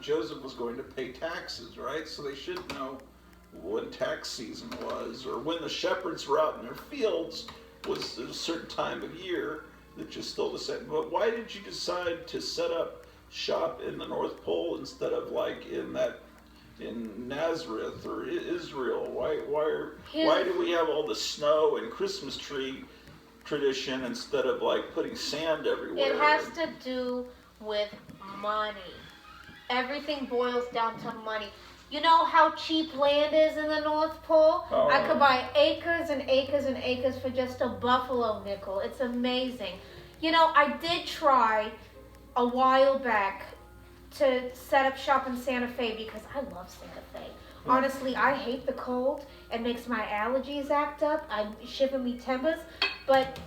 Joseph was going to pay taxes, right? So they should know when tax season was, or when the shepherds were out in their fields was a certain time of year that you're still the same. But why did you decide to set up shop in the North Pole instead of like in Nazareth or Israel? Why do we have all the snow and Christmas tree tradition instead of like putting sand everywhere? It has to do with money. Everything boils down to money. You know how cheap land is in the North Pole? Oh, I could buy acres and acres and acres for just a buffalo nickel. It's amazing. You know, I did try a while back to set up shop in Santa Fe because I love Santa Fe. Honestly, I hate the cold. It makes my allergies act up. I'm shivering me timbers. But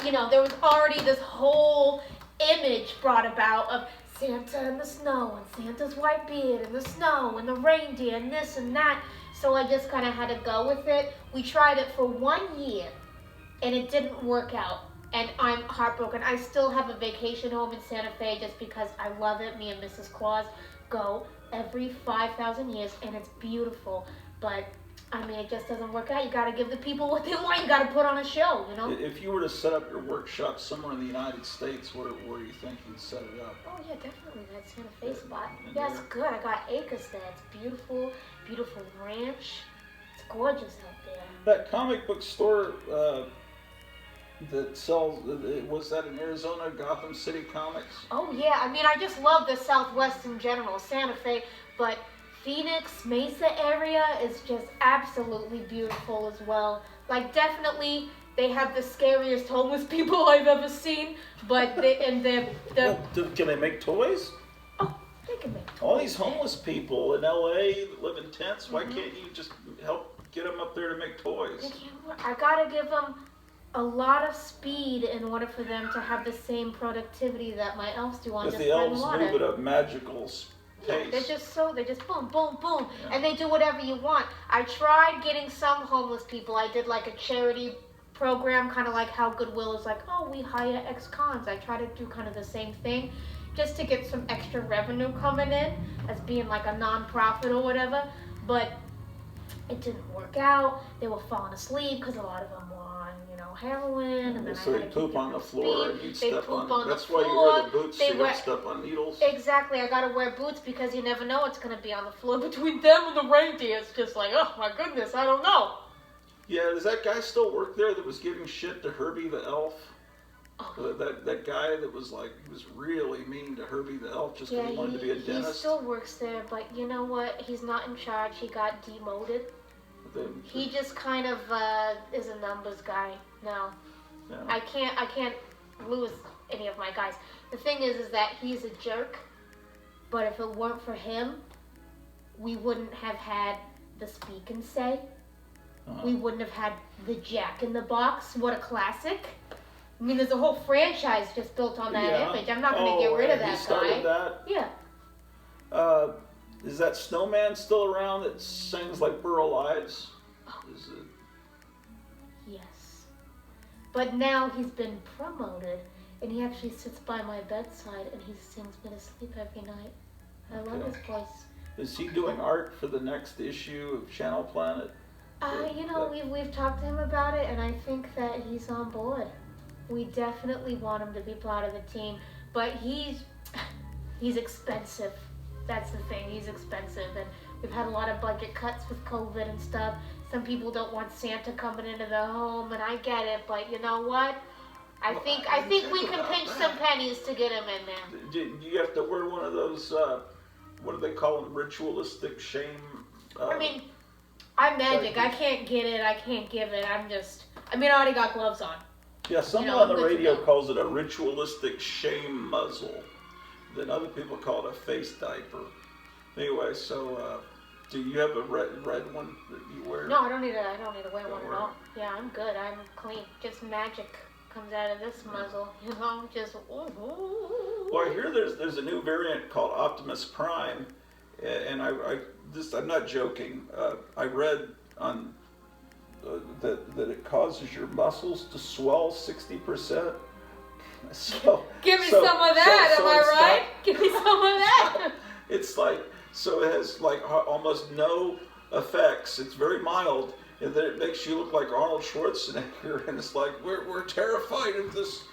you know, there was already this whole image brought about of Santa and the snow, and Santa's white beard, and the snow, and the reindeer, and this and that. So I just kind of had to go with it. We tried it for 1 year, and it didn't work out. And I'm heartbroken. I still have a vacation home in Santa Fe just because I love it. Me and Mrs. Claus go every 5,000 years, and it's beautiful. But I mean, it just doesn't work out. You got to give the people what they want. You got to put on a show, you know? If you were to set up your workshop somewhere in the United States, where do you think you'd set it up? Oh, yeah, definitely that Santa Fe spot. Yeah, it's good. I got acres there. It's beautiful, beautiful ranch. It's gorgeous out there. That comic book store that sells, was that in Arizona, Gotham City Comics? Oh, yeah. I mean, I just love the Southwest in general, Santa Fe, but Phoenix, Mesa area is just absolutely beautiful as well. Like, definitely, they have the scariest homeless people I've ever seen, but can they make toys? Oh, they can make toys. All these homeless people in LA that live in tents, why can't you just help get them up there to make toys? I gotta give them a lot of speed in order for them to have the same productivity that my elves do on just the elves water. move at a magical pace. Yeah, they just boom, boom, boom, and they do whatever you want. I tried getting some homeless people. I did like a charity program, kind of like how Goodwill is like, oh, we hire ex-cons. I try to do kind of the same thing, just to get some extra revenue coming in as being like a non-profit or whatever. But it didn't work out. They were falling asleep because a lot of them were on, heroin, and then so they poop on the floor and you step on. That's why you wear the boots, so you don't step on needles. Exactly, I gotta wear boots because you never know what's gonna be on the floor between them and the reindeer. It's just like, oh my goodness, I don't know. Yeah, does that guy still work there that was giving shit to Herbie the elf? Oh. That guy that was like, he was really mean to Herbie the elf just because he wanted to be a dentist. He still works there, but you know what? He's not in charge. He got demoted. He just kind of is a numbers guy now. Yeah. I can't lose any of my guys. The thing is that he's a jerk, but if it weren't for him, we wouldn't have had the Speak and Say. We wouldn't have had the Jack in the Box. What a classic. I mean, there's a whole franchise just built on that image. I'm not going to get rid of that guy. He started that? Yeah. Is that snowman still around that sings like Burl Ives? Oh. Yes. But now he's been promoted, and he actually sits by my bedside, and he sings me to sleep every night. I love this place. Is he doing art for the next issue of Channel Planet? We've talked to him about it, and I think that he's on board. We definitely want him to be part of the team, but he's expensive. That's the thing. He's expensive, and we've had a lot of budget cuts with COVID and stuff. Some people don't want Santa coming into their home, and I get it. But you know what? I think we can pinch some pennies to get him in there. Do you have to wear one of those? What do they call them? Ritualistic shame. I'm magic. I can't get it. I can't give it. I already got gloves on. Yeah, someone on the radio calls it a ritualistic shame muzzle. Then other people call it a face diaper. Anyway, so do you have a red one that you wear? No, I don't need to wear one at all. Yeah, I'm good. I'm clean. Just magic comes out of this muzzle. Just. Ooh. Well, I hear there's a new variant called Optimus Prime, and I'm not joking. I read on that it causes your muscles to swell 60%. So give me some of that. Am I right? Give me some of that. It's like, so it has like almost no effects. It's very mild, and then it makes you look like Arnold Schwarzenegger. And it's like we're terrified of this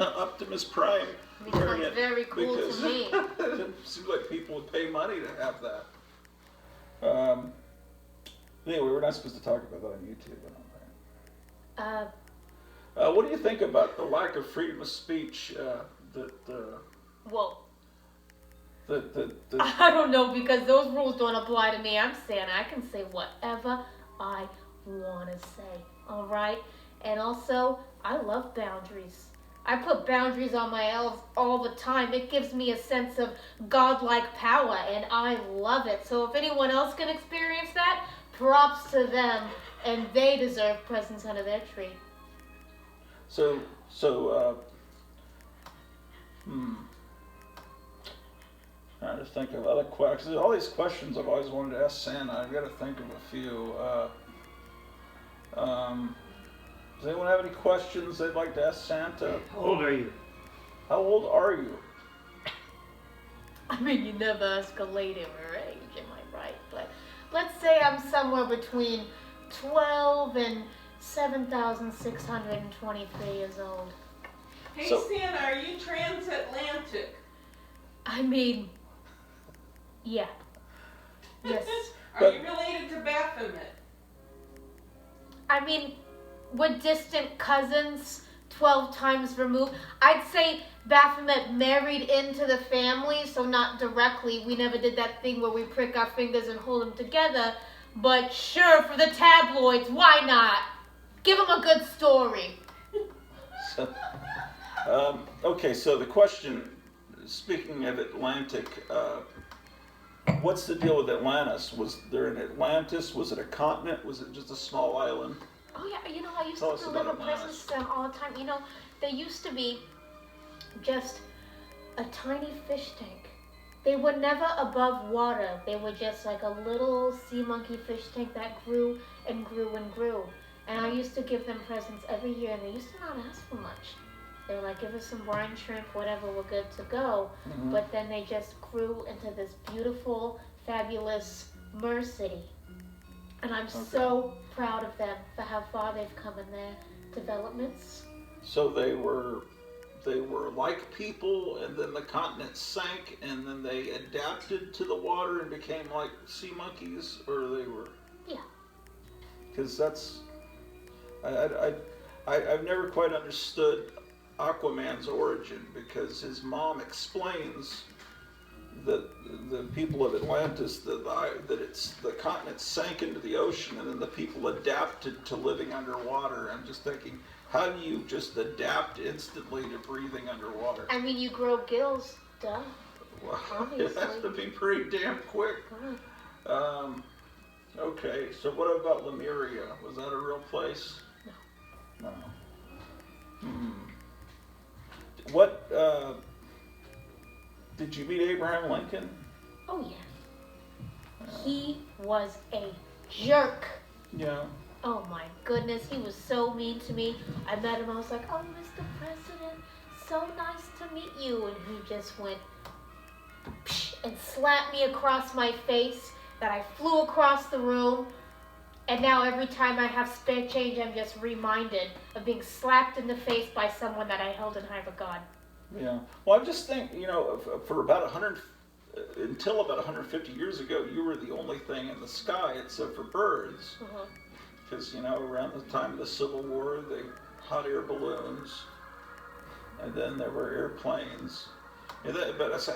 Optimus Prime variant. Very cool to me. It seems like people would pay money to have that. Anyway, we're not supposed to talk about that on YouTube. What do you think about the lack of freedom of speech Whoa. that I don't know, because those rules don't apply to me. I'm Santa. I can say whatever I want to say. All right? And also, I love boundaries. I put boundaries on my elves all the time. It gives me a sense of godlike power, and I love it. So if anyone else can experience that, props to them, and they deserve presents under their tree. Trying to think of other questions. All these questions I've always wanted to ask Santa. I've got to think of a few. Does anyone have any questions they'd like to ask Santa? How old are you? How old are you? You never ask a lady her age, am I right? But let's say I'm somewhere between 12 and 7,623 years old. Hey, Santa, are you transatlantic? Yeah. Yes. Are you related to Baphomet? We're distant cousins, 12 times removed. I'd say Baphomet married into the family, so not directly. We never did that thing where we prick our fingers and hold them together. But sure, for the tabloids, why not? Give them a good story. Okay, so the question, speaking of Atlantic, what's the deal with Atlantis? Was there an Atlantis? Was it a continent? Was it just a small island? Oh yeah, I used to deliver presents to them all the time. They used to be just a tiny fish tank. They were never above water. They were just like a little sea monkey fish tank that grew and grew and grew. And I used to give them presents every year, and they used to not ask for much. They were like, give us some brine shrimp, whatever, we're good to go. Mm-hmm. But then they just grew into this beautiful, fabulous Mer-City. And I'm so proud of them for how far they've come in their developments. So they were like people, and then the continent sank, and then they adapted to the water and became like sea monkeys, or they were... Yeah. Because that's... I've never quite understood Aquaman's origin, because his mom explains that the people of Atlantis, that the continent sank into the ocean, and then the people adapted to living underwater. I'm just thinking, how do you just adapt instantly to breathing underwater? You grow gills, duh. Well, obviously. It has to be pretty damn quick. Okay, so what about Lemuria? Was that a real place? No. What, did you meet Abraham Lincoln? Oh, yeah. He was a jerk. Yeah. Oh, my goodness. He was so mean to me. I met him. I was like, oh, Mr. President, so nice to meet you. And he just went, psh, and slapped me across my face that I flew across the room. And now every time I have spare change, I'm just reminded of being slapped in the face by someone that I held in high regard. Yeah. Well, I just think, for about until about 150 years ago, you were the only thing in the sky except for birds. Because, around the time of the Civil War, they hot air balloons, and then there were airplanes. But I said,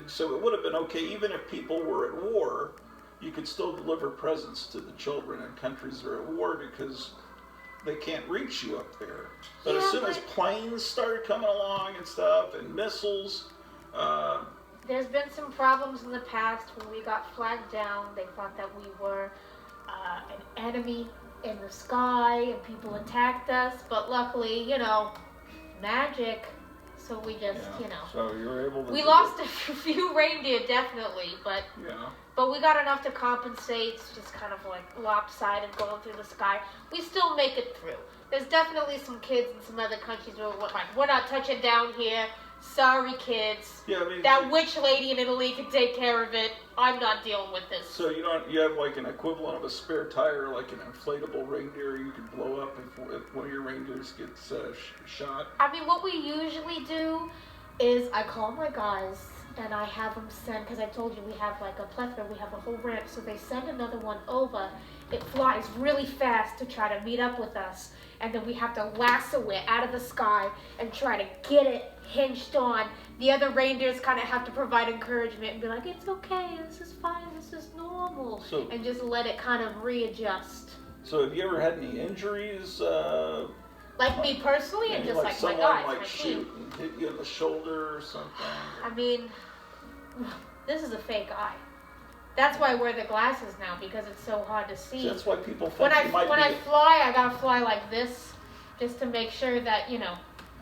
so it would have been okay, even if people were at war, you could still deliver presents to the children in countries that are at war because they can't reach you up there. But as soon as planes started coming along and stuff, and missiles, there's been some problems in the past when we got flagged down. They thought that we were an enemy in the sky and people attacked us. But luckily, magic. So we just, So you were able to. We lost a few reindeer, definitely, but we got enough to compensate. It's just kind of like lopsided going through the sky. We still make it through. There's definitely some kids in some other countries where we're not touching down here. Sorry, kids. Yeah, I mean, that witch lady in Italy can take care of it. I'm not dealing with this. So you have like an equivalent of a spare tire, like an inflatable reindeer you can blow up if one of your reindeers gets shot? I mean, what we usually do is I call my guys and I have them send, because I told you we have like a plethora, we have a whole ramp, so they send another one over. It flies really fast to try to meet up with us, and then we have to lasso it out of the sky and try to get it hinged on. The other reindeers kind of have to provide encouragement and be like, it's okay, this is fine, this is normal, and just let it kind of readjust. So have you ever had any injuries? Like me personally, and just like my guys, my shoot and hit you in the shoulder or something? I mean, this is a fake eye. That's why I wear the glasses now, because it's so hard to see. So that's why people think when I fly, I gotta fly like this, just to make sure that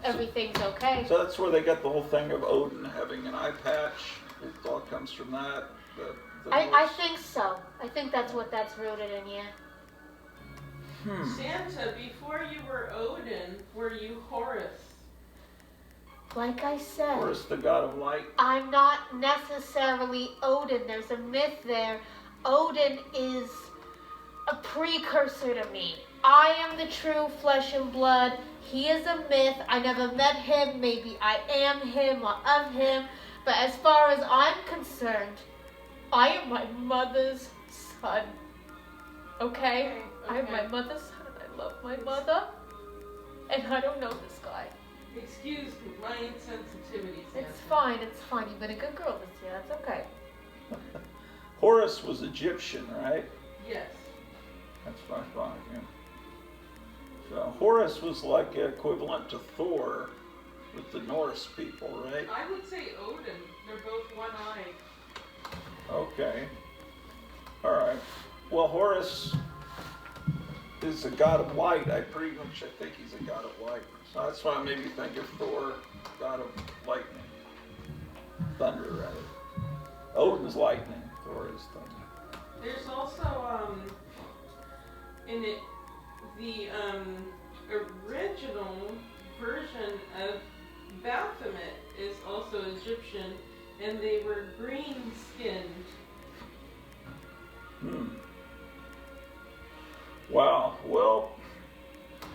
everything's okay. So that's where they got the whole thing of Odin having an eye patch. It all comes from that. I think so. I think that's what that's rooted in, yeah. Santa, before you were Odin, were you Horus? Like I said, Horus, the god of light. I'm not necessarily Odin. There's a myth there. Odin is a precursor to me. I am the true flesh and blood. He is a myth. I never met him. Maybe I am him or of him. But as far as I'm concerned, I am my mother's son. Okay? I am my mother's son, and I love my mother. And I don't know this guy. Excuse my insensitivity, Santa. It's fine. You've been a good girl this year. That's okay. Horus was Egyptian, right? Yes. That's what I thought, yeah. So Horus was like equivalent to Thor with the Norse people, right? I would say Odin. They're both one-eyed. Okay. All right. Well, Horus is a god of light. I think he's a god of light. So that's why I made me think of Thor, god of lightning. Thunder, rather. Odin's lightning. Thor is thunder. There's also, in it, the original version of Baphomet is also Egyptian, and they were green-skinned. Wow. Well,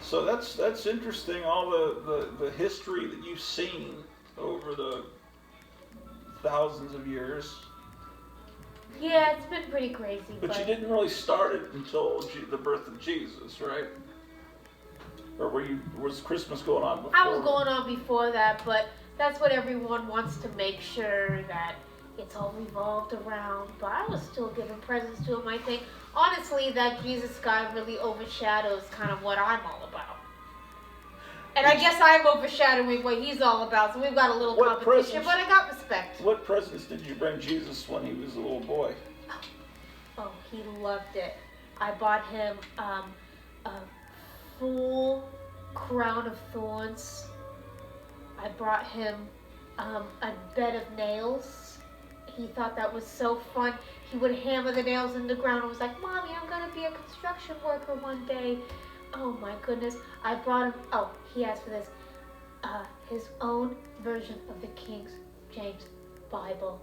so that's interesting. All the history that you've seen over the thousands of years. Yeah, it's been pretty crazy. But you didn't really start it until the birth of Jesus, right? Or was Christmas going on before? I was going on before that, but that's what everyone wants to make sure that it's all revolved around. But I was still giving presents to him. I think, honestly, that Jesus guy really overshadows kind of what I'm all about. And I guess I'm overshadowing what he's all about, so we've got a little competition, but I got respect. What presents did you bring Jesus when he was a little boy? Oh, he loved it. I bought him a full crown of thorns. I brought him a bed of nails. He thought that was so fun. He would hammer the nails in the ground and was like, Mommy, I'm going to be a construction worker one day. Oh my goodness. I brought him, he asked for this, his own version of the King James Bible.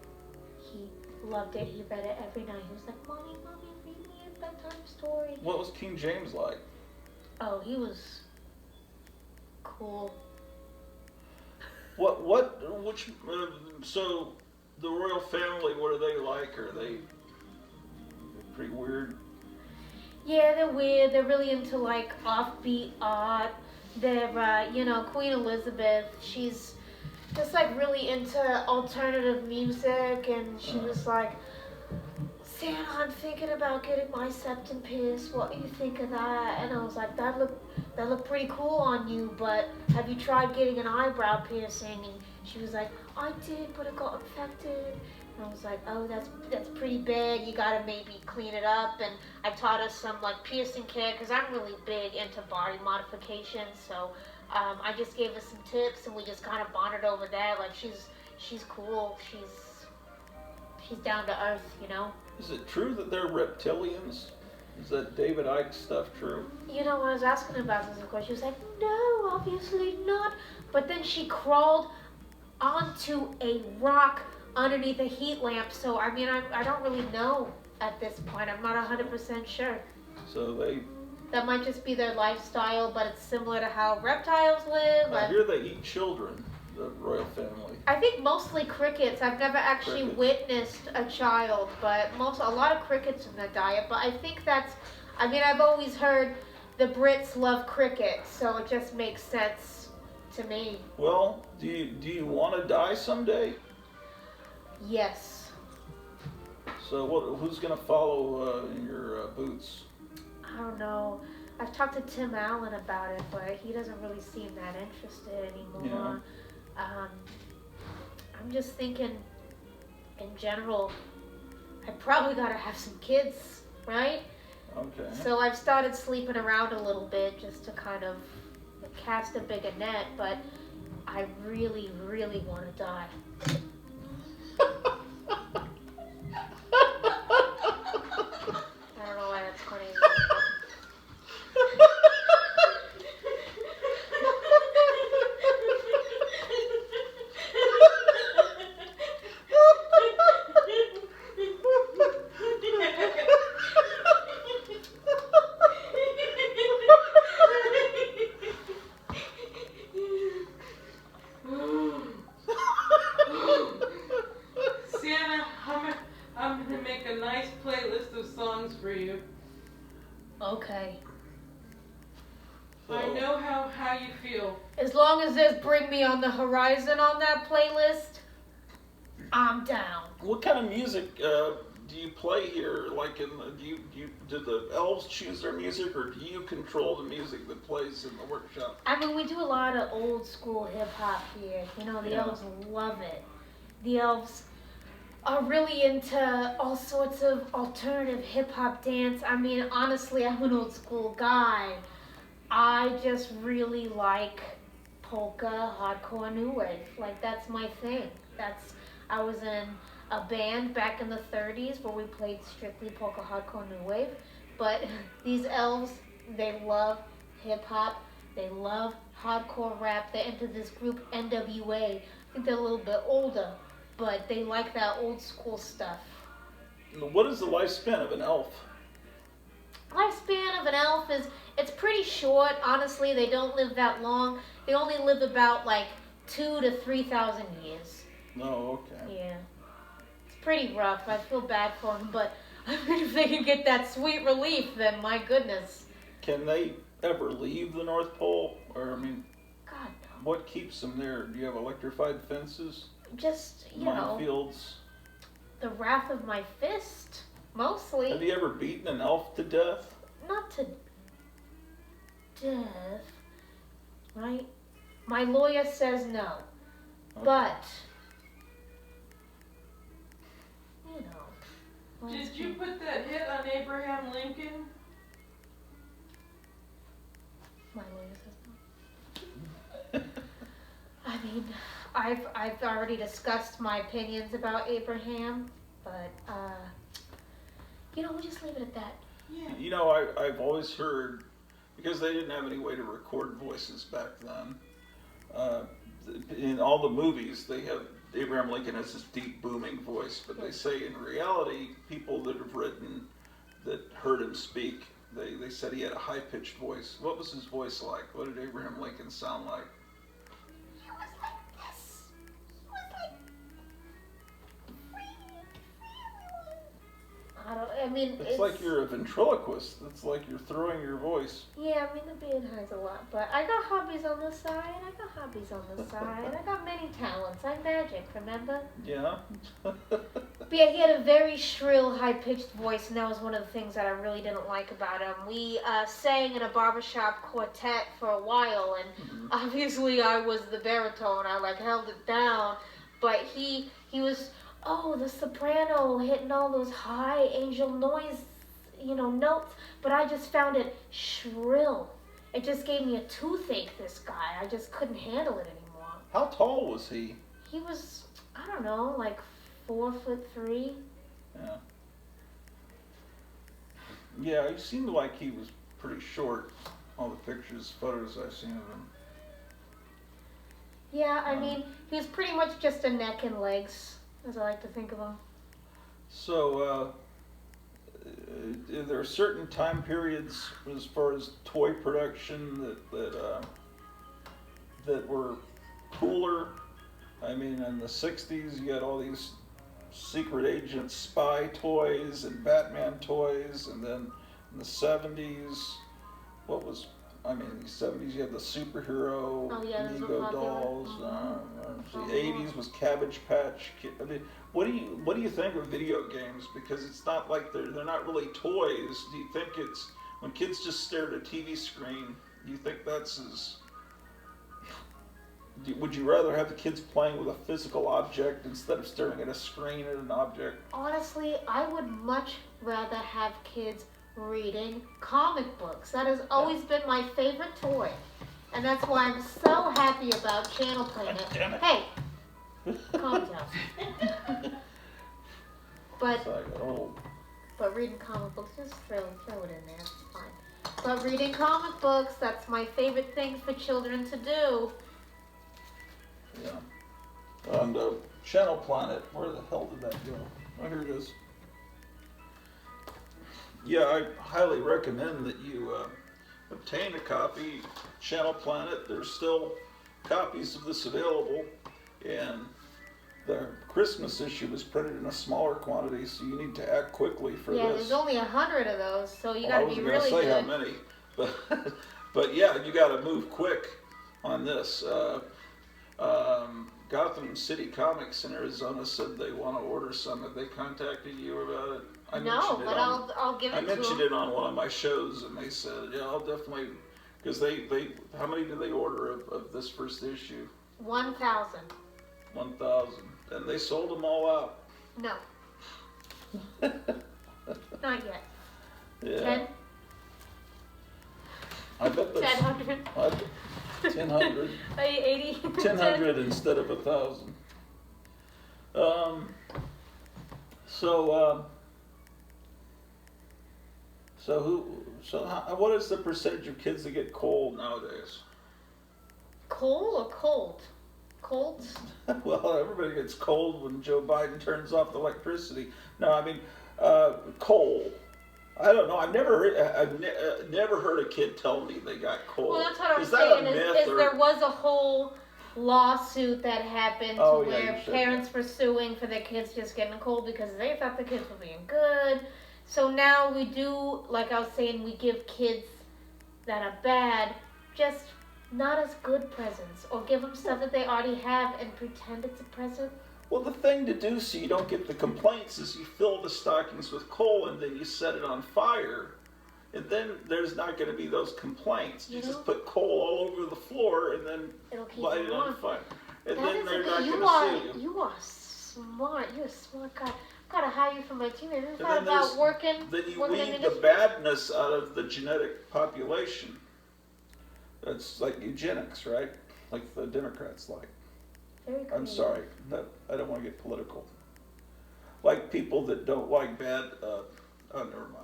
he loved it. He read it every night. He was like, Mommy, read me a bedtime story. What was King James like? Oh, he was cool. So the royal family, what are they like? Are they pretty weird? Yeah, they're weird. They're really into like offbeat art. They're, Queen Elizabeth, she's just like really into alternative music, and she was like, Santa, I'm thinking about getting my septum pierced. What do you think of that? And I was like, that looked pretty cool on you, but have you tried getting an eyebrow piercing? And she was like, I did, but it got infected. And I was like, oh, that's pretty bad. You gotta maybe clean it up. And I taught her some like piercing care, because I'm really big into body modification. So I just gave her some tips, and we just kind of bonded over that. Like she's cool. She's down to earth, you know. Is it true that they're reptilians? Is that David Icke stuff true? You know, when I was asking her about this, of course, she was like, no, obviously not. But then she crawled onto a rock underneath a heat lamp. So, I mean, I don't really know at this point. I'm not 100% sure. So that might just be their lifestyle, but it's similar to how reptiles live. I hear they eat children, the royal family. I think mostly crickets. I've never actually witnessed a child, but a lot of crickets in the diet. But I think I've always heard the Brits love crickets, so it just makes sense to me. Well, do you want to die someday? Yes. So who's going to follow in your boots? I don't know. I've talked to Tim Allen about it, but he doesn't really seem that interested anymore. Yeah. I'm just thinking, in general, I probably gotta have some kids, right? Okay. So I've started sleeping around a little bit just to kind of cast a bigger net, but I really, really want to die. I don't know why that's funny. Okay. So, I know how you feel. As long as there's Bring Me on the Horizon on that playlist, I'm down. What kind of music do you play here? Like, do the elves choose their music, or do you control the music that plays in the workshop? I mean, we do a lot of old school hip hop here. You know, the elves love it. The elves are really into all sorts of alternative hip-hop dance. I mean, honestly, I'm an old school guy. I just really like polka, hardcore, new wave. Like, that's my thing. I was in a band back in the 30s where we played strictly polka, hardcore, new wave. But these elves, they love hip-hop. They love hardcore rap. They're into this group NWA. I think they're a little bit older, but they like that old school stuff. What is the lifespan of an elf? Lifespan of an elf it's pretty short. Honestly, they don't live that long. They only live about like 2,000 to 3,000 years. Oh, okay. Yeah. It's pretty rough. I feel bad for them, but I mean, if they can get that sweet relief, then my goodness. Can they ever leave the North Pole? Or, I mean, God, no. What keeps them there? Do you have electrified fences? Just, you know, minefields? The wrath of my fist, mostly. Have you ever beaten an elf to death? Not to death, right? My lawyer says no. Okay. But, you know. Did you put that hit on Abraham Lincoln? My lawyer says no. I mean, I've already discussed my opinions about Abraham, but you know, we'll just leave it at that. Yeah. You know, I've always heard, because they didn't have any way to record voices back then. In all the movies, they have Abraham Lincoln has this deep, booming voice, but they say in reality, people that have written that heard him speak, they said he had a high-pitched voice. What was his voice like? What did Abraham Lincoln sound like? He was like this. He was like. It's like you're a ventriloquist. It's like you're throwing your voice. Yeah, I mean, the beard has a lot, but I got hobbies on the side. I got many talents. I'm magic, remember? Yeah. But yeah, he had a very shrill, high-pitched voice, and that was one of the things that I really didn't like about him. We sang in a barbershop quartet for a while, and obviously I was the baritone. I held it down, but he was, the soprano hitting all those high angel noise, notes, but I just found it shrill. It just gave me a toothache, this guy. I just couldn't handle it anymore. How tall was he? He was, I don't know, 4'3". Yeah. Yeah, he seemed like he was pretty short. All the photos I've seen of him. Yeah, I mean, he was pretty much just a neck and legs, as I like to think of him. So, there are certain time periods as far as toy production that were cooler. I mean, in the 60s, you had all these secret agent spy toys and Batman toys, and then in the 70s, in the 70s you had the superhero Lego dolls. The 80s was Cabbage Patch Kid. I mean, what do you think of video games? Because it's not like they're not really toys. Do you think it's when kids just stare at a TV screen? Do you think would you rather have the kids playing with a physical object instead of staring at a screen at an object? Honestly, I would much rather have kids reading comic books. That has always been my favorite toy. And that's why I'm so happy about Channel Planet. Hey, calm down. But reading comic books, just throw it in there. It's fine. But reading comic books, that's my favorite thing for children to do. Yeah. And Channel Planet, where the hell did that go? Oh, here it is. Yeah, I highly recommend that you obtain a copy. Channel Planet, there's still copies of this available, and the Christmas issue was printed in a smaller quantity, so you need to act quickly for this. Yeah, there's only 100 of those, so you gotta be really good. I wasn't gonna say how many, but yeah, you gotta move quick on this. Gotham City Comics in Arizona said they want to order some. Have they contacted you about it? I'll give it to them. I mentioned it on one of my shows, and they said, yeah, I'll definitely, because they how many did they order of this first issue? 1,000. 1,000. And they sold them all out. No. Not yet. Yeah. 10? I bet that's 1,000. 1,000. 80. 1,000 instead of 1,000. What is the percentage of kids that get cold nowadays? Cold or cold? Cold? Well, everybody gets cold when Joe Biden turns off the electricity. No, I mean, cold. I don't know. I've never heard a kid tell me they got cold. Well, that's what I'm is saying. That a myth, is there was a whole lawsuit that happened where parents were suing for their kids just getting cold because they thought the kids were being good. So now we do, like I was saying, we give kids that are bad just not as good presents, or give them stuff that they already have and pretend it's a present. Well, the thing to do so you don't get the complaints is you fill the stockings with coal and then you set it on fire. And then there's not going to be those complaints. You just put coal all over the floor and then light it on fire. And then they're not going to sue you. You are smart. You're a smart guy. I've got to hire you for my team. Isn't Then that about working? Then you working weed the badness out of the genetic population. That's like eugenics, right? Like the Democrats like. I'm sorry, I don't want to get political. Like people that don't like bad, never mind.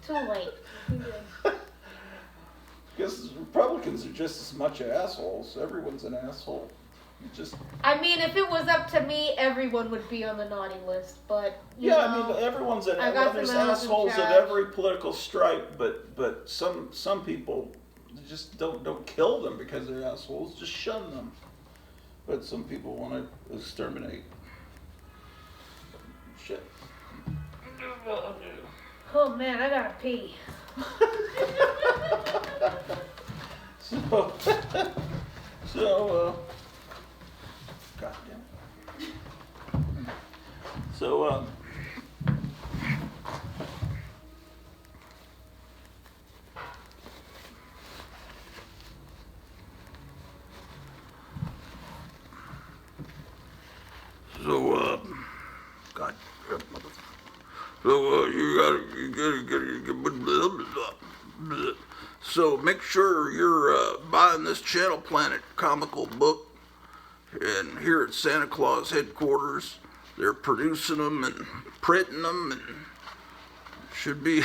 Too late. Because Republicans are just as much assholes. Everyone's an asshole. Just I mean, if it was up to me, everyone would be on the naughty list. But you yeah, know, I mean, everyone's an I got there's some elves in assholes of charge. every political stripe, but some people just don't kill them because they're assholes. Just shun them. But some people want to exterminate. Shit. Oh man, I gotta pee. So, God damn it. So, God, so you gotta. So make sure you're buying this Channel Planet comical book. And here at Santa Claus headquarters, they're producing them and printing them, and should be.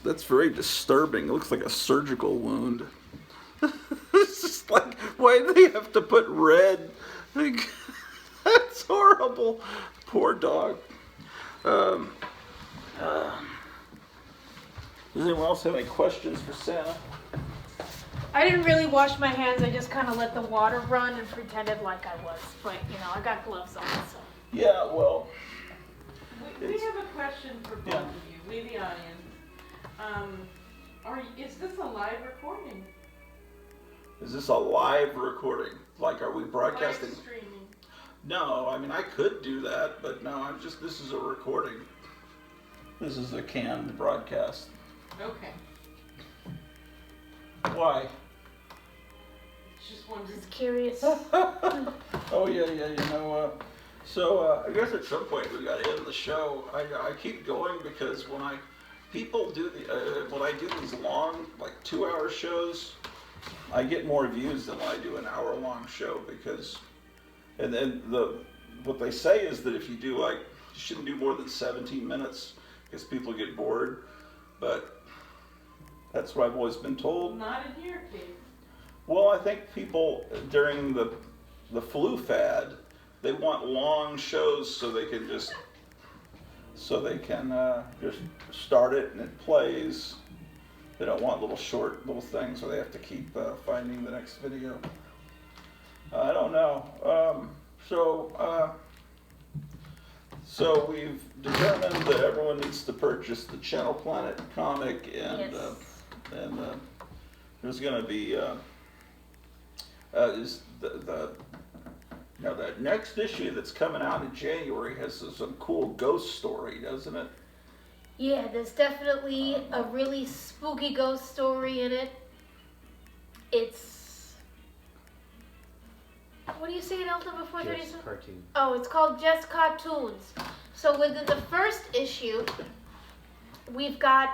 That's very disturbing. It looks like a surgical wound. It's just like, why do they have to put red? Like, that's horrible. Poor dog. Does anyone else have any questions for Santa? I didn't really wash my hands. I just kind of let the water run and pretended like I was. But you know, I got gloves on, so. Yeah, well. We have a question for both of you, we the audience. Is this a live recording? Is this a live recording? Like, are we broadcasting? Live streaming. No, I mean, I could do that, but no, this is a recording. This is a canned broadcast. Okay. Why? Just wondering. Just curious. Oh, yeah, you know, so I guess at some point we got to end the show. I keep going because when I do these long, like 2-hour shows, I get more views than when I do an hour-long show because, and then what they say is that if you do you shouldn't do more than 17 minutes because people get bored, but that's what I've always been told. Not in your case. Well, I think people during the flu fad, they want long shows so they can just start it and it plays. They don't want little things where they have to keep finding the next video. I don't know. So we've determined that everyone needs to purchase the Channel Planet comic, and Yes. there's going to be that next issue that's coming out in January has some cool ghost story, doesn't it? Yeah, there's definitely a really spooky ghost story in it. It's... What are you saying, Elton, before Just cartoon. Oh, it's called Just Cartoons. So within the first issue, we've got,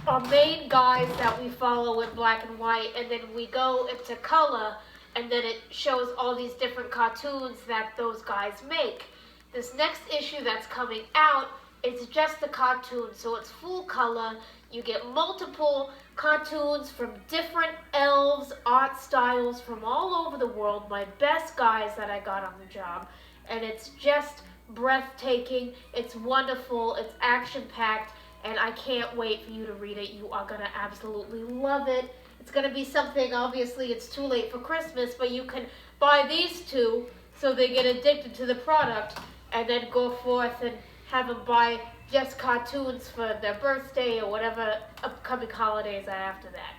our main guys that we follow in black and white, and then we go into color, and then it shows all these different cartoons that those guys make. This next issue that's coming out, it's just the cartoon, so it's full color. You get multiple cartoons from different elves, art styles from all over the world, my best guys that I got on the job. And it's just breathtaking, it's wonderful, it's action-packed, and I can't wait for you to read it. You are going to absolutely love it. It's going to be something, obviously it's too late for Christmas, but you can buy these two so they get addicted to the product and then go forth and have them buy just cartoons for their birthday or whatever upcoming holidays are after that.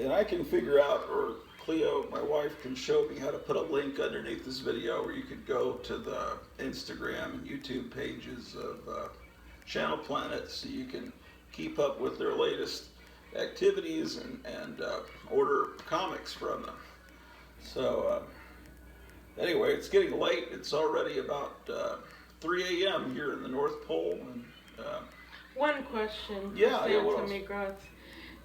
And I can figure out, or Cleo, my wife, can show me how to put a link underneath this video where you could go to the Instagram and YouTube pages of Channel Planet so you can keep up with their latest activities and order comics from them. So anyway, it's getting late. It's already about 3 a.m. here in the North Pole. And, One question. Yeah, Santa what else? Migraz.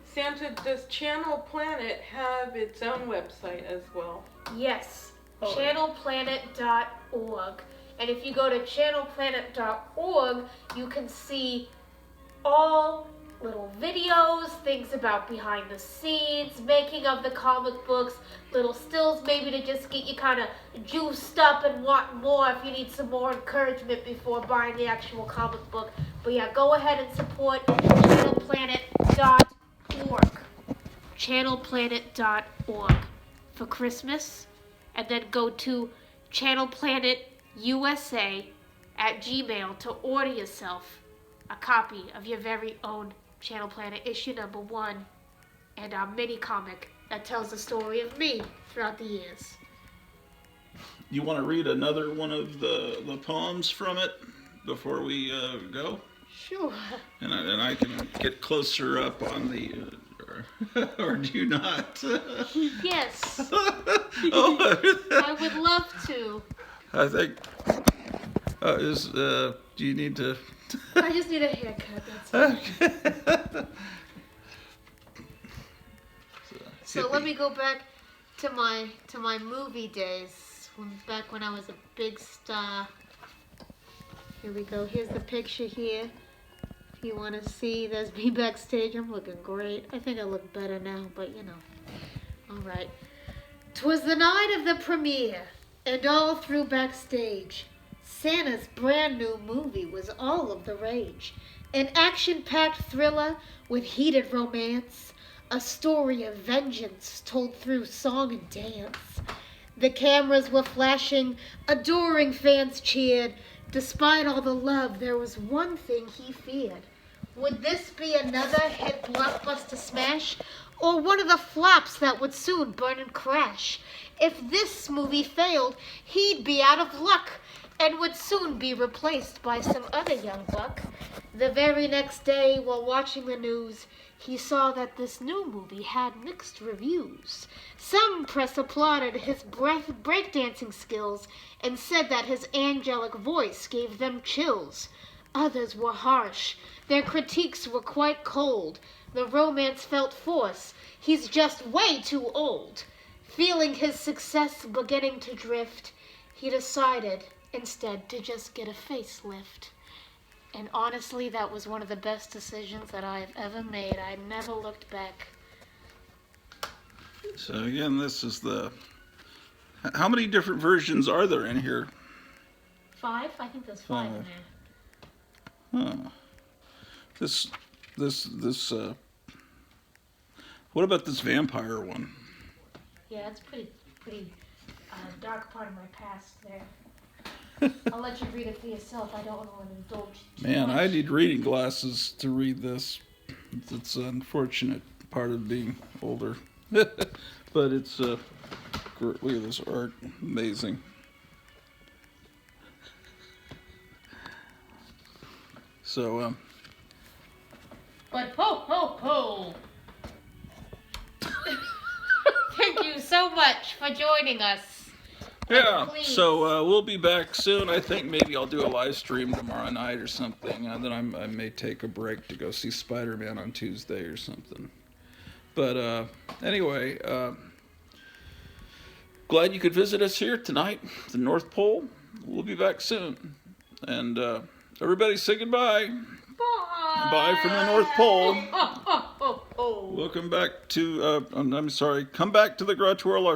Santa, does Channel Planet have its own website as well? Yes, Oh, channelplanet.org. And if you go to channelplanet.org, you can see all little videos, things about behind the scenes, making of the comic books, little stills maybe to just get you kind of juiced up and want more if you need some more encouragement before buying the actual comic book. But yeah, go ahead and support channelplanet.org. Channelplanet.org for Christmas, and then go to channelplanetusa@gmail to order yourself a copy of your very own Channel Planet issue number 1 and our mini comic that tells the story of me throughout the years. You want to read another one of the poems from it before we go? Sure. And I can get closer up on the... or do you not? Yes. Oh. I would love to. I think... do you need to... I just need a haircut, that's all. Okay. So let me go back to my movie days, back when I was a big star. Here we go. Here's the picture here. If you want to see, there's me backstage. I'm looking great. I think I look better now, but you know. All right. 'Twas the night of the premiere, and all through backstage, Santa's brand new movie was all of the rage. An action-packed thriller with heated romance, a story of vengeance told through song and dance. The cameras were flashing, adoring fans cheered. Despite all the love, there was one thing he feared. Would this be another hit blockbuster smash, or one of the flops that would soon burn and crash? If this movie failed, he'd be out of luck and would soon be replaced by some other young buck. The very next day, while watching the news, he saw that this new movie had mixed reviews. Some press applauded his breakdancing skills and said that his angelic voice gave them chills. Others were harsh. Their critiques were quite cold. The romance felt forced. He's just way too old. Feeling his success beginning to drift, he decided instead to just get a facelift. And honestly, that was one of the best decisions that I've ever made. I never looked back. So again, this is the... How many different versions are there in here? 5? I think there's 5 in there. Huh. What about this vampire one? Yeah, it's pretty dark part of my past there. I'll let you read it for yourself. I don't want to indulge too Man, much. I need reading glasses to read this. It's an unfortunate part of being older. But it's, look at this art. Amazing. So, But ho, ho, ho! Thank you so much for joining us. yeah, Please. so we'll be back soon. I think maybe I'll do a live stream tomorrow night or something. And then I may take a break to go see Spider-Man on Tuesday or something. But anyway, glad you could visit us here tonight, the North Pole. We'll be back soon. And everybody say goodbye. Bye. Bye from the North Pole. Oh, oh, oh, oh. Welcome back to, I'm sorry, come back to the Garage World.